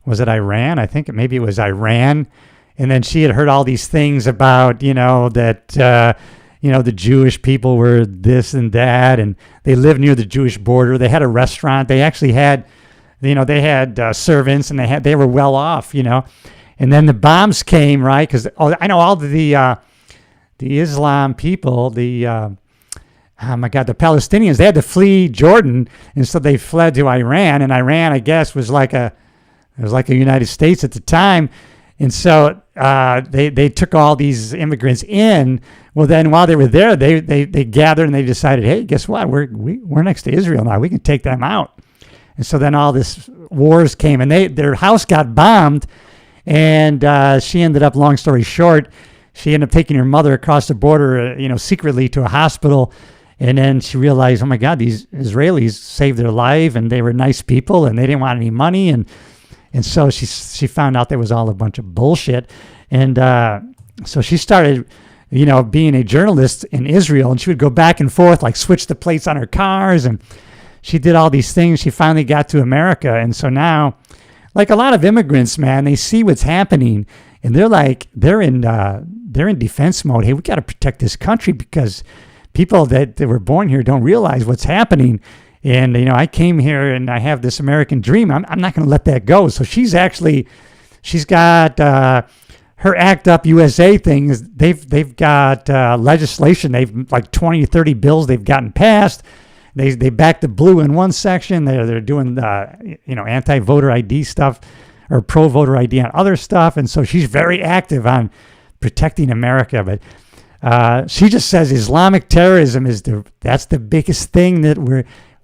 was it Iran? I think maybe it was Iran. And then she had heard all these things about, that, the Jewish people were this and that, and they lived near the Jewish border. They had a restaurant. They actually had, they had servants, and they were well off, And then the bombs came, right? Because I know all the Islam people, oh my God, the Palestinians, they had to flee Jordan, and so they fled to Iran, and Iran, I guess, was like a United States at the time, and so they took all these immigrants in. Well, then while they were there, they gathered and they decided, hey, guess what? We're next to Israel now. We can take them out. And so then all this wars came, and their house got bombed, and she ended up, long story short, she ended up taking her mother across the border, secretly to a hospital. And then she realized, oh my God, these Israelis saved their life, and they were nice people, and they didn't want any money. And so she found out that was all a bunch of bullshit. And so she started, being a journalist in Israel, and she would go back and forth, like switch the plates on her cars. And she did all these things. She finally got to America. And so now, like a lot of immigrants, man, they see what's happening, and they're they're in defense mode. Hey, we got to protect this country because people that were born here don't realize what's happening. And, I came here and I have this American dream. I'm not going to let that go. So she's got her Act Up USA thing. They've got legislation. They've like 20 or 30 bills they've gotten passed. They back the blue in one section. They're doing anti-voter ID stuff or pro-voter ID on other stuff. And so she's very active on protecting America. But she just says Islamic terrorism that's the biggest thing that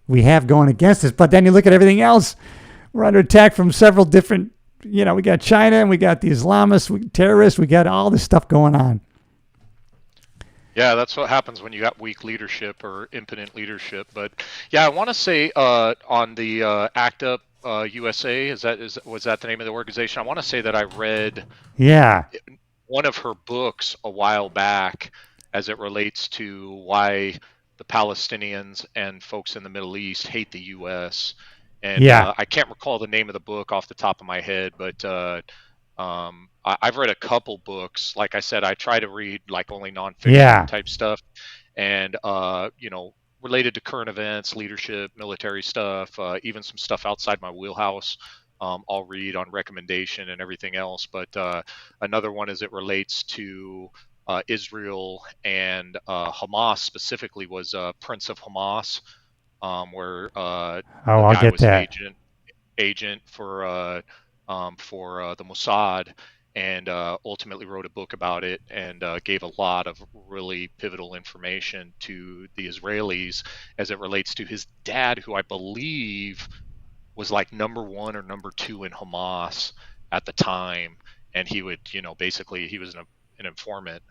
we have going against us. But then you look at everything else. We're under attack from several different, we got China and we got the Islamist terrorists. We got all this stuff going on. Yeah, that's what happens when you got weak leadership or impotent leadership. But yeah, I want to say on the Act Up USA, was that the name of the organization? I want to say that I read one of her books a while back as it relates to why the Palestinians and folks in the Middle East hate the U.S. And I can't recall the name of the book off the top of my head, but I've read a couple books. Like I said, I try to read like only nonfiction type stuff, and related to current events, leadership, military stuff, even some stuff outside my wheelhouse. I'll read on recommendation and everything else. But another one as it relates to Israel and Hamas specifically was Prince of Hamas, where the guy was an agent for the Mossad, and ultimately wrote a book about it and gave a lot of really pivotal information to the Israelis as it relates to his dad, who I believe was like number 1 or number 2 in Hamas at the time. And he would, basically he was an informant,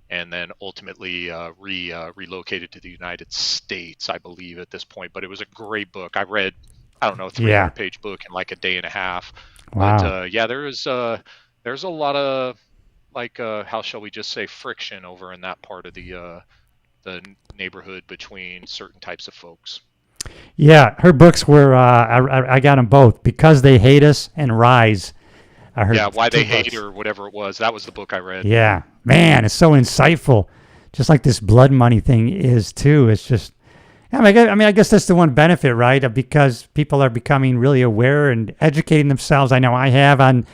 and then ultimately relocated to the United States, I believe, at this point. But it was a great book. I read, I don't know, a 300-page book in like a day and a half. Wow. But there's a lot of, like, how shall we just say, friction over in that part of the neighborhood between certain types of folks. Yeah, her books were, I got them both, Because They Hate Us and Rise. Why They Hate, or whatever it was. That was the book I read. Yeah, man, it's so insightful. Just like this blood money thing is too. It's just, I guess that's the one benefit, right? Because people are becoming really aware and educating themselves. I know I have on,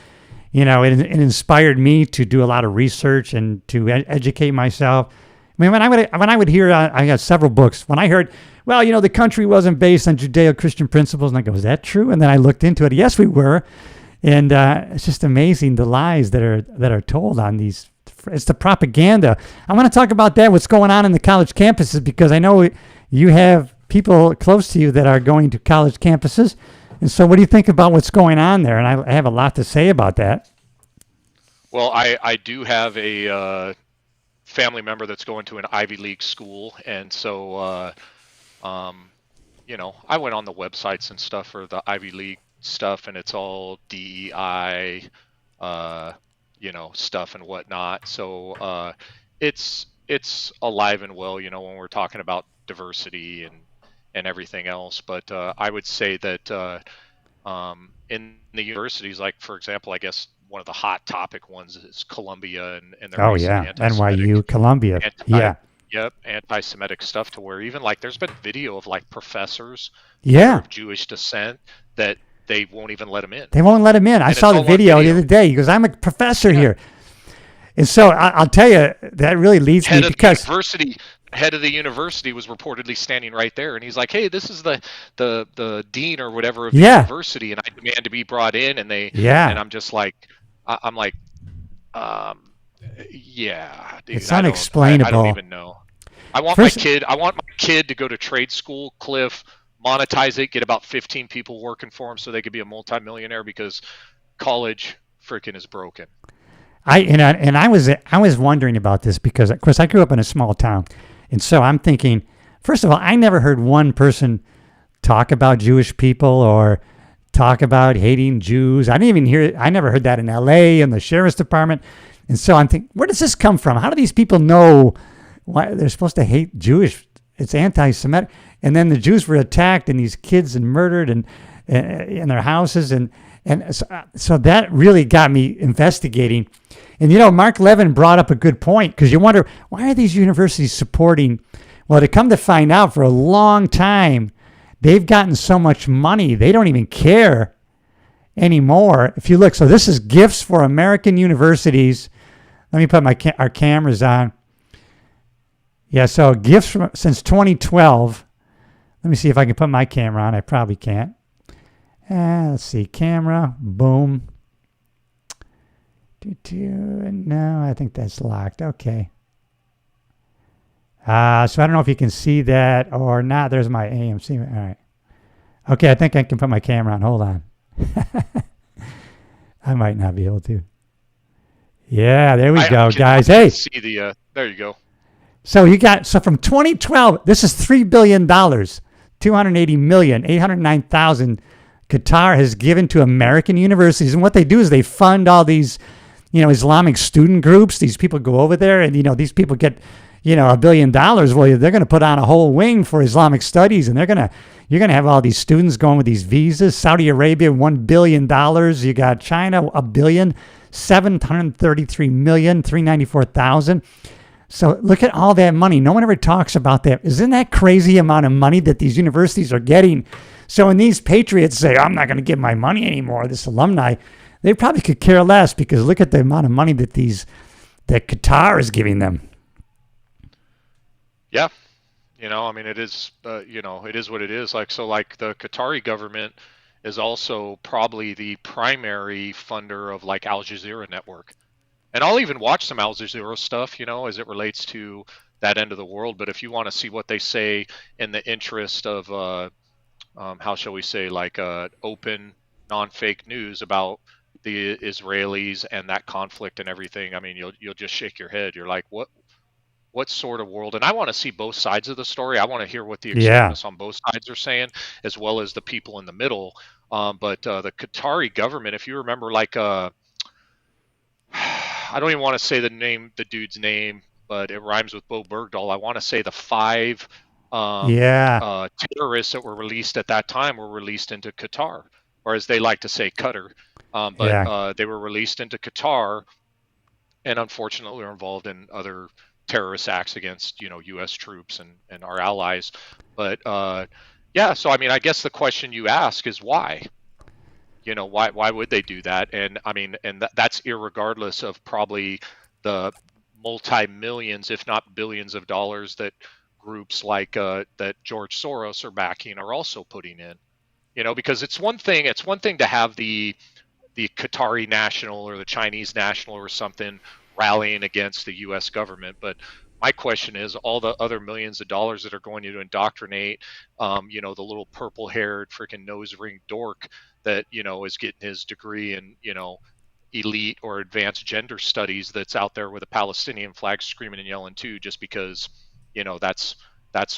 it inspired me to do a lot of research and to educate myself. I mean, when I would hear, I got several books. When I heard, well, the country wasn't based on Judeo-Christian principles, and I go, is that true? And then I looked into it. Yes, we were. And it's just amazing the lies that are told on these. It's the propaganda. I want to talk about that, what's going on in the college campuses, because I know you have people close to you that are going to college campuses. And so what do you think about what's going on there? And I have a lot to say about that. Well, I do have a family member that's going to an Ivy League school. And so, I went on the websites and stuff for the Ivy League stuff, and it's all DEI, stuff and whatnot. So it's alive and well, when we're talking about diversity and everything else. But I would say that in the universities, like, for example, I guess one of the hot topic ones is Columbia and their NYU, Columbia, anti-Semitic stuff, to where even like there's been video of like professors of Jewish descent that they won't even let them in. They won't let them in. I saw the video the other day. He goes, I'm a professor here. And so I'll tell you, that really leads me because head of the university was reportedly standing right there, and he's like, hey, this is the dean or whatever of the university, and I demand to be brought in. And and I'm just like, dude, it's unexplainable. I don't even know. I want my kid to go to trade school, Cliff, monetize it, get about 15 people working for him so they could be a multimillionaire, because college freaking is broken. I was wondering about this because, of course, I grew up in a small town, and so I'm thinking, first of all, I never heard one person talk about Jewish people or talk about hating Jews. I never heard that in LA in the sheriff's department. And so I'm thinking, where does this come from? How do these people know why they're supposed to hate Jewish it's anti-Semitic. And then the Jews were attacked and these kids and murdered and in their houses. And so that really got me investigating. And, Mark Levin brought up a good point, because you wonder, why are these universities supporting? Well, to come to find out, for a long time, they've gotten so much money, they don't even care anymore. If you look, so this is gifts for American universities. Let me put our cameras on. Yeah, so gifts since 2012. Let me see if I can put my camera on. I probably can't. Let's see, camera, boom. No, I think that's locked. Okay. So I don't know if you can see that or not. There's my AMC. All right. Okay, I think I can put my camera on. Hold on. I might not be able to. Yeah, there we go, guys. Hey. See the, there you go. So from 2012, this is $3 billion, 280 million, 809,000 Qatar has given to American universities. And what they do is they fund all these, Islamic student groups. These people go over there and, these people get, $1 billion. Well, they're going to put on a whole wing for Islamic studies, and you're going to have all these students going with these visas. Saudi Arabia, $1 billion. You got China, $1 billion, 733,394,000. So look at all that money. No one ever talks about that. Isn't that crazy amount of money that these universities are getting? So when these patriots say, I'm not going to give my money anymore, this alumni, they probably could care less, because look at the amount of money that Qatar is giving them. Yeah. It is, it is what it is. Like the Qatari government is also probably the primary funder of like Al Jazeera network. And I'll even watch some Al Jazeera stuff, as it relates to that end of the world. But if you want to see what they say in the interest of, how shall we say, like open, non-fake news about the Israelis and that conflict and everything, you'll just shake your head. You're like, what sort of world? And I want to see both sides of the story. I want to hear what the extremists on both sides are saying, as well as the people in the middle. But the Qatari government, if you remember, like I don't even want to say the dude's name, but it rhymes with Bo Bergdahl. I want to say the 5 terrorists that were released at that time were released into Qatar, or as they like to say, Qatar. They were released into Qatar, and unfortunately were involved in other terrorist acts against, U.S. troops and our allies. But so I guess the question you ask is why? Why would they do that? And that's irregardless of probably the multi-millions, if not billions of dollars that groups like that George Soros are backing are also putting in. Because it's one thing to have the Qatari national or the Chinese national or something rallying against the U.S. government, but my question is, all the other millions of dollars that are going to indoctrinate, the little purple-haired freaking nose-ring dork that, is getting his degree in, elite or advanced gender studies, that's out there with a Palestinian flag screaming and yelling too, just because, that's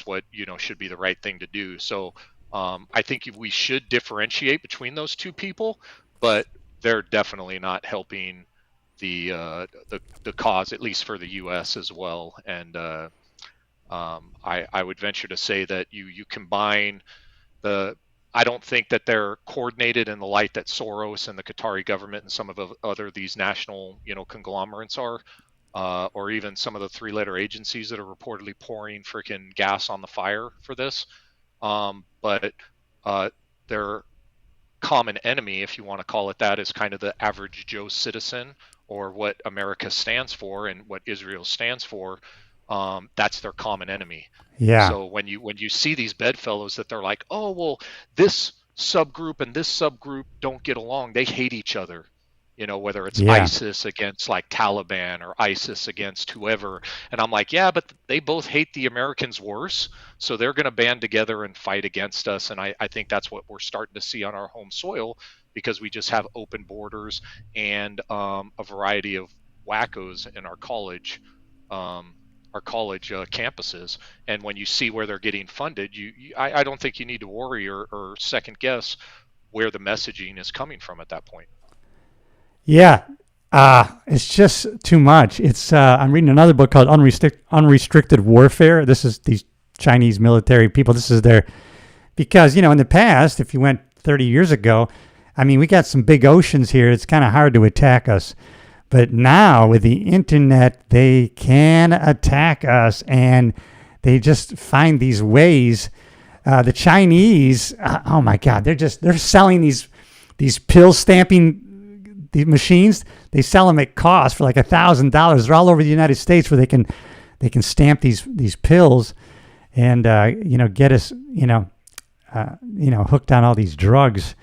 what, should be the right thing to do. So I think we should differentiate between those two people, but they're definitely not helping the cause, at least for the U.S. as well. And I would venture to say that you combine I don't think that they're coordinated in the light that Soros and the Qatari government and some of the other these national conglomerates are, or even some of the 3-letter agencies that are reportedly pouring freaking gas on the fire for this. But their common enemy, if you want to call it that, is kind of the average Joe citizen, or what America stands for and what Israel stands for. That's their common enemy. Yeah. So when you see these bedfellows that they're like, oh, well, this subgroup and this subgroup don't get along, they hate each other, whether it's ISIS against like Taliban or ISIS against whoever. And I'm like, yeah, but they both hate the Americans worse. So they're going to band together and fight against us. And I think that's what we're starting to see on our home soil, because we just have open borders and a variety of wackos in our college campuses. And when you see where they're getting funded, I don't think you need to worry or second guess where the messaging is coming from at that point. Yeah. It's just too much. It's I'm reading another book called Unrestricted Warfare. This is these Chinese military people. This is their, because, in the past, if you went 30 years ago, I mean, we got some big oceans here. It's kind of hard to attack us. But now with the internet, they can attack us, and they just find these ways. The Chinese, oh my God, they're selling these pill stamping the machines. They sell them at cost for like $1,000. They're all over the United States where they can stamp these pills, and get us hooked on all these drugs.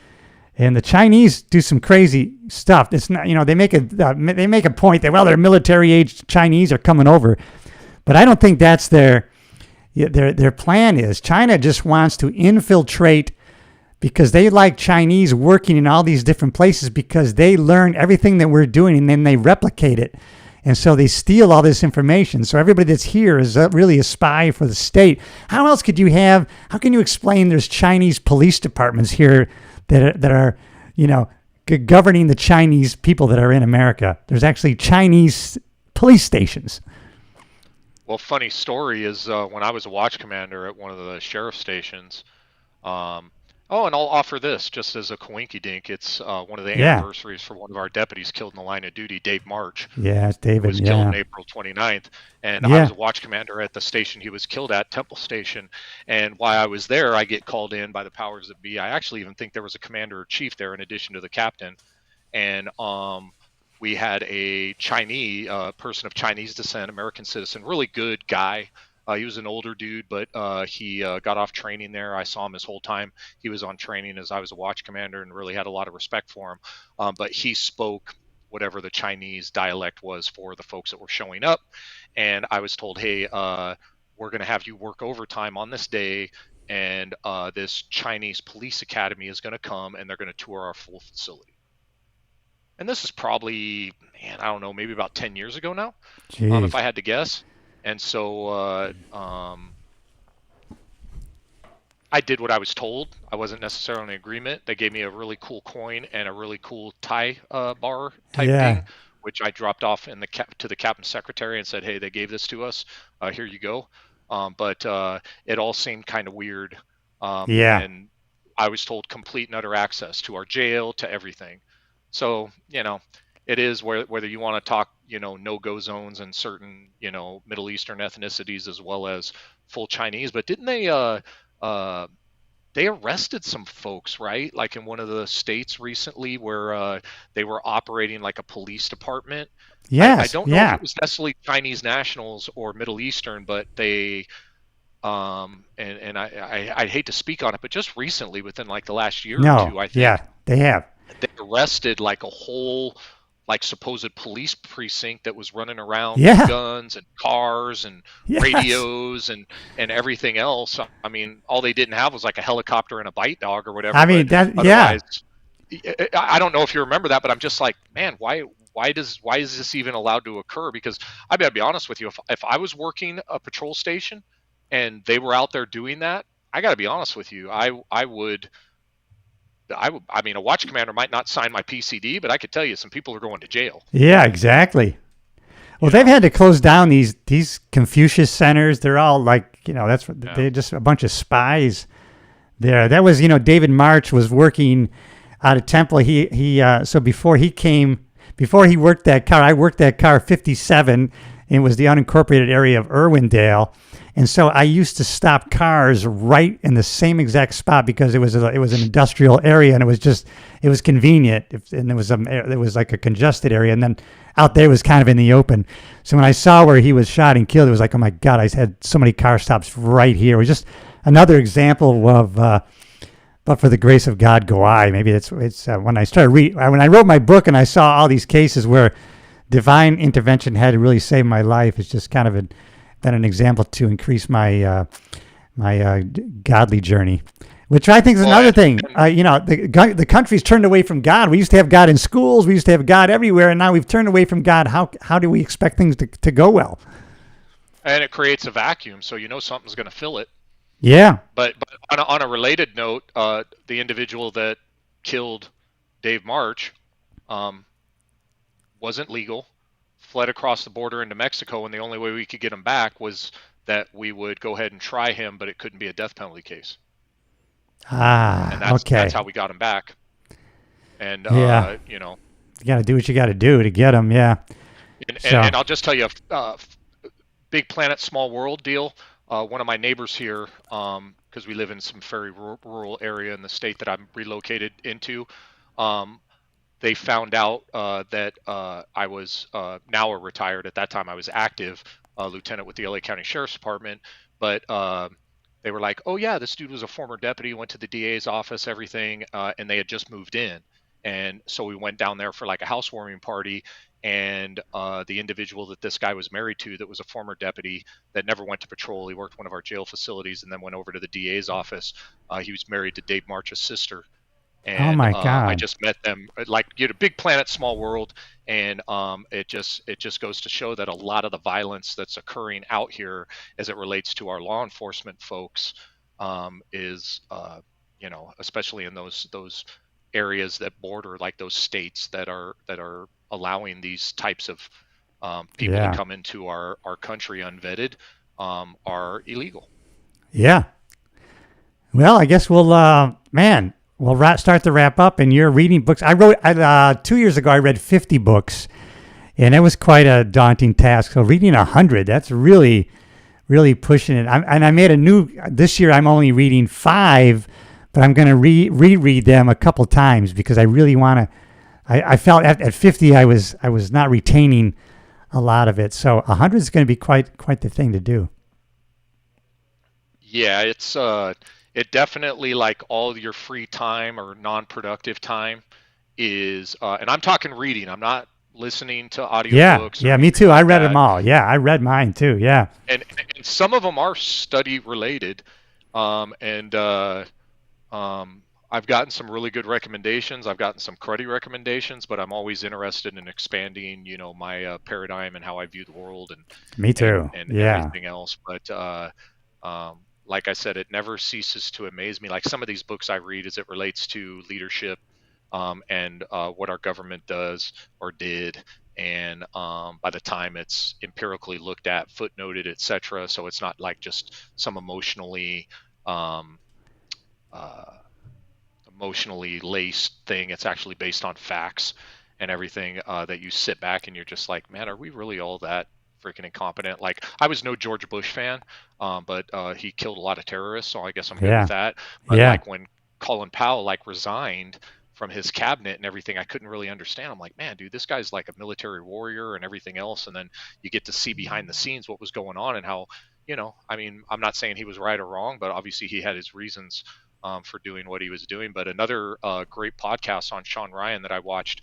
And the Chinese do some crazy stuff. It's not, they make a point that, well, their military age Chinese are coming over, but I don't think that's their plan. Is China just wants to infiltrate, because they like Chinese working in all these different places, because they learn everything that we're doing and then they replicate it. And so they steal all this information. So everybody that's here is really a spy for the state. How else could you have, how can you explain there's Chinese police departments here that are governing the Chinese people that are in America? There's actually Chinese police stations. Well, funny story is when I was a watch commander at one of the sheriff stations. And I'll offer this just as a coinky-dink. It's one of the anniversaries for one of our deputies killed in the line of duty, Dave March. Yeah, it's David. He was killed on April 29th. And I was a watch commander at the station he was killed at, Temple Station. And while I was there, I get called in by the powers that be. I actually even think there was a commander or chief there in addition to the captain. And we had a Chinese person of Chinese descent, American citizen, really good guy. He was an older dude, but he got off training there. I saw him his whole time he was on training as I was a watch commander, and really had a lot of respect for him. But he spoke whatever the Chinese dialect was for the folks that were showing up. And I was told, hey, we're going to have you work overtime on this day, and this Chinese police academy is going to come, and they're going to tour our full facility. And this is probably, I don't know, maybe about 10 years ago now, if I had to guess. And so I did what I was told. I wasn't necessarily in agreement. They gave me a really cool coin and a really cool tie bar type thing, which I dropped off in to the captain's secretary and said, hey, they gave this to us. Here you go. But it all seemed kind of weird. And I was told complete and utter access to our jail, to everything. So, it is whether you want to talk, no-go zones in certain, Middle Eastern ethnicities as well as full Chinese. But didn't they arrested some folks, right? Like in one of the states recently where they were operating like a police department. Yes. I don't know if it was necessarily Chinese nationals or Middle Eastern, but they and I hate to speak on it, but just recently, within like the last year or two, I think. Yeah, they have. They arrested like a whole supposed police precinct that was running around with guns and cars and radios and everything else. I mean, all they didn't have was like a helicopter and a bite dog or whatever. I mean, I don't know if you remember that, but I'm just like, man, why is this even allowed to occur? Because I gotta be honest with you, if I was working a patrol station and they were out there doing that, I gotta be honest with you, I mean, a watch commander might not sign my PCD, but I could tell you some people are going to jail. Yeah, exactly. Well, they've had to close down these Confucius centers. They're all like, they're just a bunch of spies there. That was, David March was working out of Temple. So before he worked that car, I worked that car 57. It was the unincorporated area of Irwindale. And so I used to stop cars right in the same exact spot because it was an industrial area, and it was convenient. And it was like a congested area, and then out there was kind of in the open. So when I saw where he was shot and killed, it was like, oh my God, I had so many car stops right here. It was just another example of, but for the grace of God go I. Maybe it's when I wrote my book and I saw all these cases where divine intervention had to really save my life. It's just kind of been an example to increase my godly journey, which I think is another thing. The country's turned away from God. We used to have God in schools. We used to have God everywhere, and now we've turned away from God. How do we expect things to go well? And it creates a vacuum, so something's going to fill it. Yeah. But on a related note, the individual that killed Dave March wasn't legal, fled across the border into Mexico, and the only way we could get him back was that we would go ahead and try him, but it couldn't be a death penalty case. And Ah, okay. that's how we got him back. And Yeah. you know, You got to do what you got to do to get them. Yeah. and I'll just tell you, big planet, small world deal. One of my neighbors here, because we live in some very rural area in the state that I'm relocated into, they found out that I was now a retired. At that time, I was active lieutenant with the LA County Sheriff's Department. But they were like, "Oh yeah, this dude was a former deputy, went to the DA's office, everything," and they had just moved in. And so we went down there for like a housewarming party, and the individual that this guy was married to, that was a former deputy that never went to patrol, he worked one of our jail facilities and then went over to the DA's office. He was married to Dave March's sister. Oh And my God. I just met them, like, big planet, small world, and it just goes to show that a lot of the violence that's occurring out here, as it relates to our law enforcement folks, is especially in those areas that border, like those states that are allowing these types of people Yeah. to come into our country unvetted, are illegal. Yeah. Well, I guess we'll start to wrap up. And you're reading books. I wrote 2 years ago. I read 50 books, and it was quite a daunting task. So reading 100, that's really, really pushing it. I made this year. I'm only reading 5, but I'm going to reread them a couple times because I really want to. I felt at 50 I was not retaining a lot of it. So 100 is going to be quite the thing to do. Yeah, it definitely, like, all your free time or non-productive time is, and I'm talking reading. I'm not listening to audiobooks. Yeah, me too. I read them all. Yeah, I read mine too. Yeah. And some of them are study related, and I've gotten some really good recommendations. I've gotten some cruddy recommendations, but I'm always interested in expanding, my paradigm and how I view the world, and Me too. and Yeah. everything else. But like I said, it never ceases to amaze me. Like, some of these books I read, as it relates to leadership, and what our government does or did, and by the time it's empirically looked at, footnoted, etc., so it's not like just some emotionally laced thing. It's actually based on facts and everything, that you sit back and you're just like, man, are we really all that freaking incompetent? Like, I was no George Bush fan, but he killed a lot of terrorists, so I guess I'm good with that. But like, when Colin Powell, like, resigned from his cabinet and everything, I couldn't really understand. I'm like, man, dude, this guy's like a military warrior and everything else. And then you get to see behind the scenes what was going on, and how, I mean, I'm not saying he was right or wrong, but obviously he had his reasons for doing what he was doing. But another great podcast on Sean Ryan that I watched,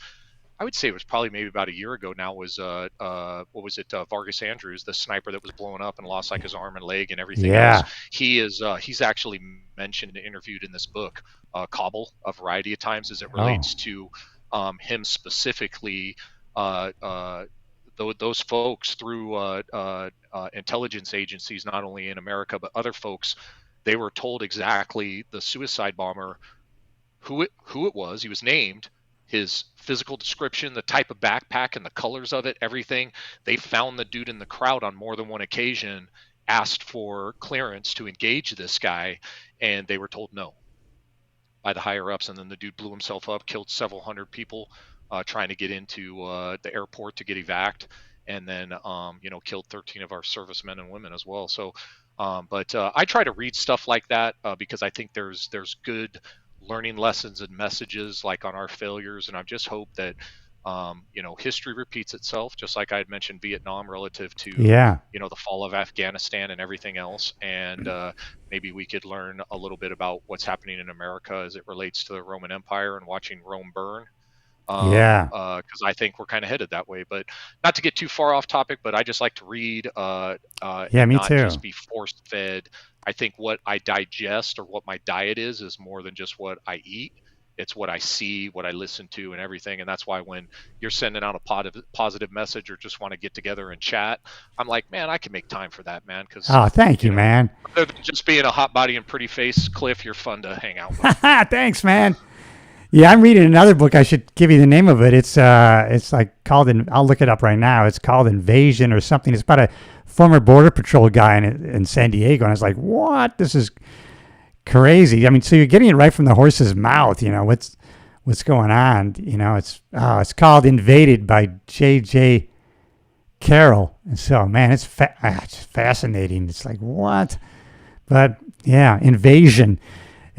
I would say it was probably maybe about a year ago now, was what was it? Vargas Andrews, the sniper that was blown up and lost like his arm and leg and everything else. He's actually mentioned and interviewed in this book, Kabul, a variety of times, as it relates to him specifically. Those folks through intelligence agencies, not only in America but other folks, they were told exactly the suicide bomber, who it was. He was named, his physical description, the type of backpack and the colors of it, everything. They found the dude in the crowd on more than one occasion, asked for clearance to engage this guy, and they were told no by the higher ups. And then the dude blew himself up, killed several hundred people trying to get into the airport to get evac'd, and then killed 13 of our servicemen and women as well. So but I try to read stuff like that because I think there's good learning lessons and messages, like, on our failures. And I just hope that history repeats itself, just like I had mentioned Vietnam relative to the fall of Afghanistan and everything else. And maybe we could learn a little bit about what's happening in America as it relates to the Roman Empire and watching Rome burn. Because I think we're kind of headed that way. But not to get too far off topic, but I just like to read, and me not too. just be force fed. I think what I digest, or what my diet is more than just what I eat. It's what I see, what I listen to, and everything. And that's why when you're sending out a positive message, or just want to get together and chat, I'm like, man, I can make time for that, man. Because thank you, man. Other than just being a hot body and pretty face, Cliff, you're fun to hang out with. Thanks, man. Yeah, I'm reading another book. I should give you the name of it. It's like called, I'll look it up right now. It's called Invasion or something. It's about a former Border Patrol guy in San Diego. And I was like, what? This is crazy. I mean, so you're getting it right from the horse's mouth. You know, what's going on? You know, it's called Invaded by J.J. Carroll. And so, man, it's fascinating. It's like, what? But yeah, Invasion.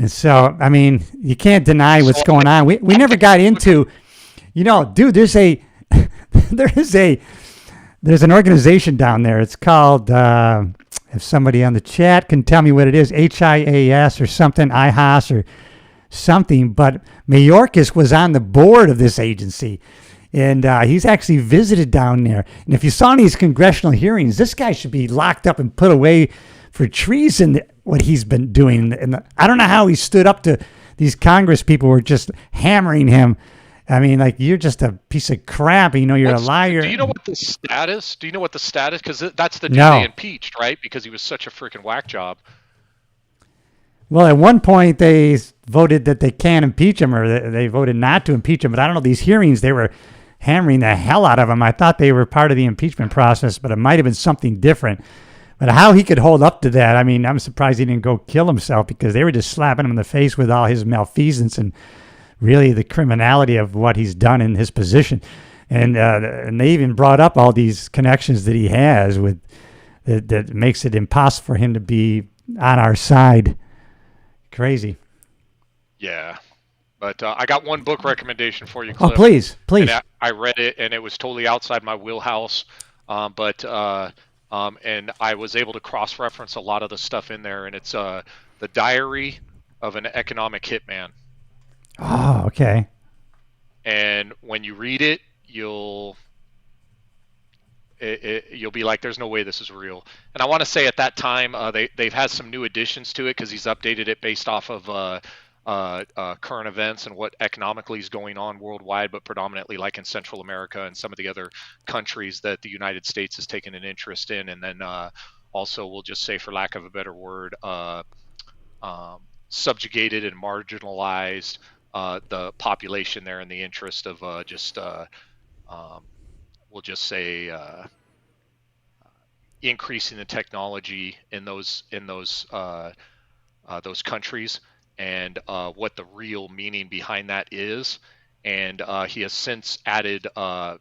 And so, I mean, you can't deny what's going on. We never got into, you know, dude, there's an organization down there. It's called, if somebody on the chat can tell me what it is, HIAS or something, IHAS or something. But Mayorkas was on the board of this agency. And he's actually visited down there. And if you saw these congressional hearings, this guy should be locked up and put away for treason, what he's been doing. And I don't know how he stood up to these Congress people who were just hammering him. I mean, like, you're just a piece of crap. You know, you're a liar. Do you know what the status? Because that's the dude No. they impeached, right? Because he was such a freaking whack job. Well, at one point they voted that they can't impeach him, or they voted not to impeach him. But I don't know, these hearings, they were hammering the hell out of him. I thought they were part of the impeachment process, but it might have been something different. But how he could hold up to that, I mean, I'm surprised he didn't go kill himself, because they were just slapping him in the face with all his malfeasance and really the criminality of what he's done in his position. And they even brought up all these connections that he has with that makes it impossible for him to be on our side. Crazy. Yeah. But I got one book recommendation for you, Cliff. Oh, please. And I read it, and it was totally outside my wheelhouse. And I was able to cross-reference a lot of the stuff in there, and it's The Diary of an Economic Hitman. Oh, okay. And when you read it, you'll be like, there's no way this is real. And I want to say at that time, they've had some new additions to it, because he's updated it based off of current events and what economically is going on worldwide, but predominantly like in Central America and some of the other countries that the United States has taken an interest in. And then also, we'll just say, for lack of a better word, subjugated and marginalized the population there in the interest of we'll just say increasing the technology in those countries, and what the real meaning behind that is. And he has since added, I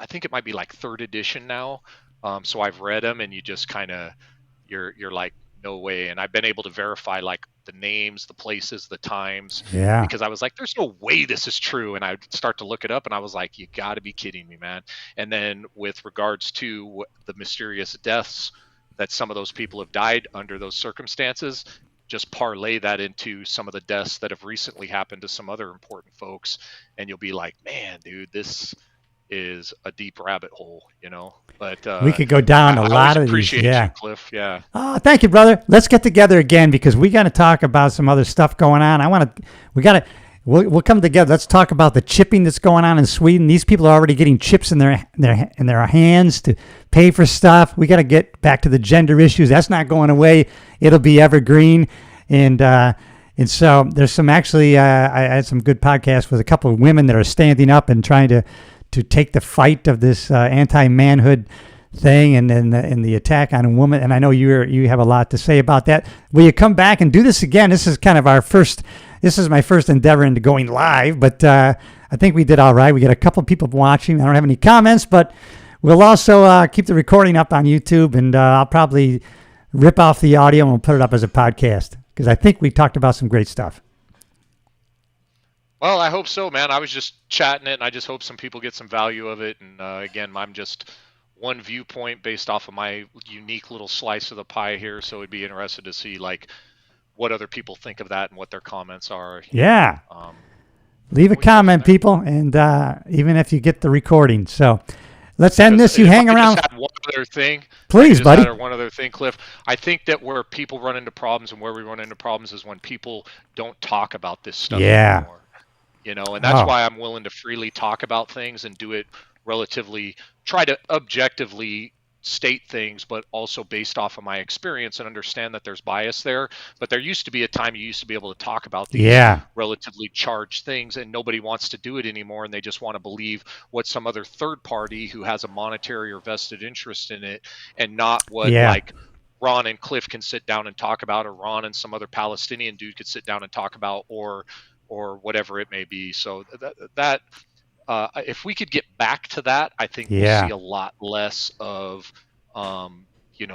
think it might be like 3rd edition now. So I've read them, and you just kind of, you're like, no way. And I've been able to verify like the names, the places, the times. Yeah. Because I was like, there's no way this is true. And I'd start to look it up, and I was like, you got to be kidding me, man. And then with regards to the mysterious deaths that some of those people have died under those circumstances, just parlay that into some of the deaths that have recently happened to some other important folks, and you'll be like, man, dude, this is a deep rabbit hole, you know. But we could go down a lot of these. Appreciate Yeah, you, Cliff. Yeah. Oh, thank you, brother. Let's get together again, because we got to talk about some other stuff going on. We'll come together. Let's talk about the chipping that's going on in Sweden. These people are already getting chips in their hands to pay for stuff. We got to get back to the gender issues. That's not going away. It'll be evergreen. And so there's some, actually, I had some good podcasts with a couple of women that are standing up and trying to take the fight of this anti-manhood thing, and then the attack on a woman. And I know you have a lot to say about that. Will you come back and do this again? This is kind of this is my first endeavor into going live, but I think we did all right. We got a couple of people watching. I don't have any comments, but we'll also keep the recording up on YouTube, and I'll probably rip off the audio and we'll put it up as a podcast, because I think we talked about some great stuff. Well, I hope so, man. I was just chatting it, and I just hope some people get some value of it. And again, I'm just one viewpoint based off of my unique little slice of the pie here, so it'd be interested to see like what other people think of that and what their comments are. Yeah. Leave a comment, people, and even if you get the recording. So let's end this. You hang around. Just add one other thing. Please, buddy. One other thing, Cliff. I think that where people run into problems, and where we run into problems, is when people don't talk about this stuff anymore. You know, and that's why I'm willing to freely talk about things and do it relatively, try to objectively state things, but also based off of my experience, and understand that there's bias there. But there used to be a time you used to be able to talk about these Yeah. relatively charged things, and nobody wants to do it anymore, and they just want to believe what some other third party who has a monetary or vested interest in it, and not what Yeah. like Ron and Cliff can sit down and talk about, or Ron and some other Palestinian dude could sit down and talk about, or whatever it may be. So that if we could get back to that, I think Yeah. we'll see a lot less of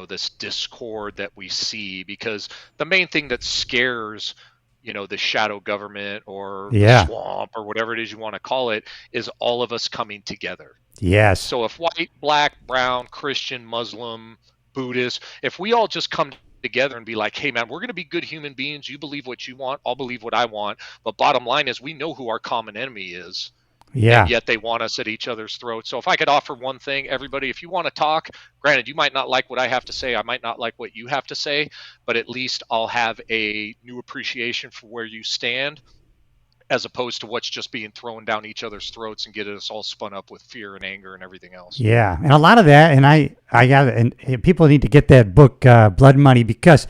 this discord that we see, because the main thing that scares the shadow government or Yeah. the swamp or whatever it is you want to call it is all of us coming together. Yes. So if white, black, brown, Christian, Muslim, Buddhist, if we all just come together and be like, hey man, we're going to be good human beings, you believe what you want, I'll believe what I want, but bottom line is we know who our common enemy is. Yeah. And yet they want us at each other's throats. So if I could offer one thing, everybody, if you want to talk, granted, you might not like what I have to say, I might not like what you have to say, but at least I'll have a new appreciation for where you stand, as opposed to what's just being thrown down each other's throats and getting us all spun up with fear and anger and everything else. Yeah, and a lot of that, and I got it, and people need to get that book, Blood Money, because,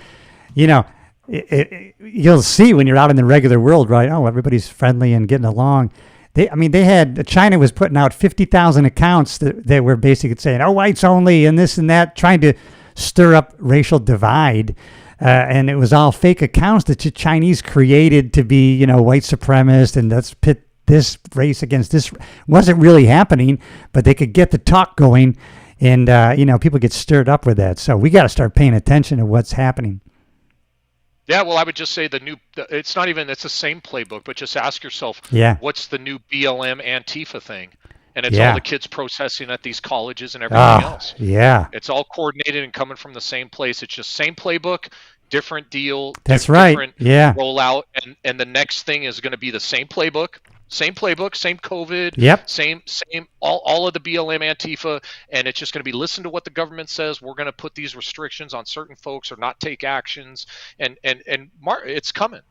you'll see when you're out in the regular world, right? Oh, everybody's friendly and getting along. China was putting out 50,000 accounts that were basically saying, oh, whites only, and this and that, trying to stir up racial divide. And it was all fake accounts that the Chinese created to be, white supremacist, and let's pit this race against this. Wasn't really happening, but they could get the talk going, and people get stirred up with that. So we got to start paying attention to what's happening. Yeah, well, I would just say it's the same playbook, but just ask yourself, Yeah. what's the new BLM Antifa thing? And it's Yeah. all the kids protesting at these colleges and everything else. Yeah. It's all coordinated and coming from the same place. It's just same playbook, different deal. That's right. Different Yeah. rollout, and the next thing is going to be the same playbook, same COVID. Yep. Same all of the BLM Antifa, and it's just going to be listen to what the government says. We're going to put these restrictions on certain folks or not take actions, and it's coming.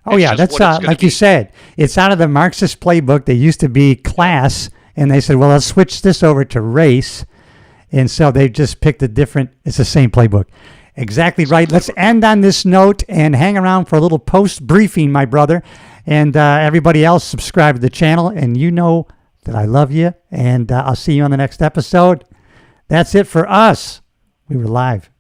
Oh, It's yeah, just that's what it's gonna like you be. said, it's out of the Marxist playbook. They used to be class, and they said, well, let's switch this over to race. And so they just picked it's the same playbook. Exactly right. Let's end on this note and hang around for a little post briefing, my brother. And everybody else, subscribe to the channel, and you know that I love you, and I'll see you on the next episode. That's it for us. We were live.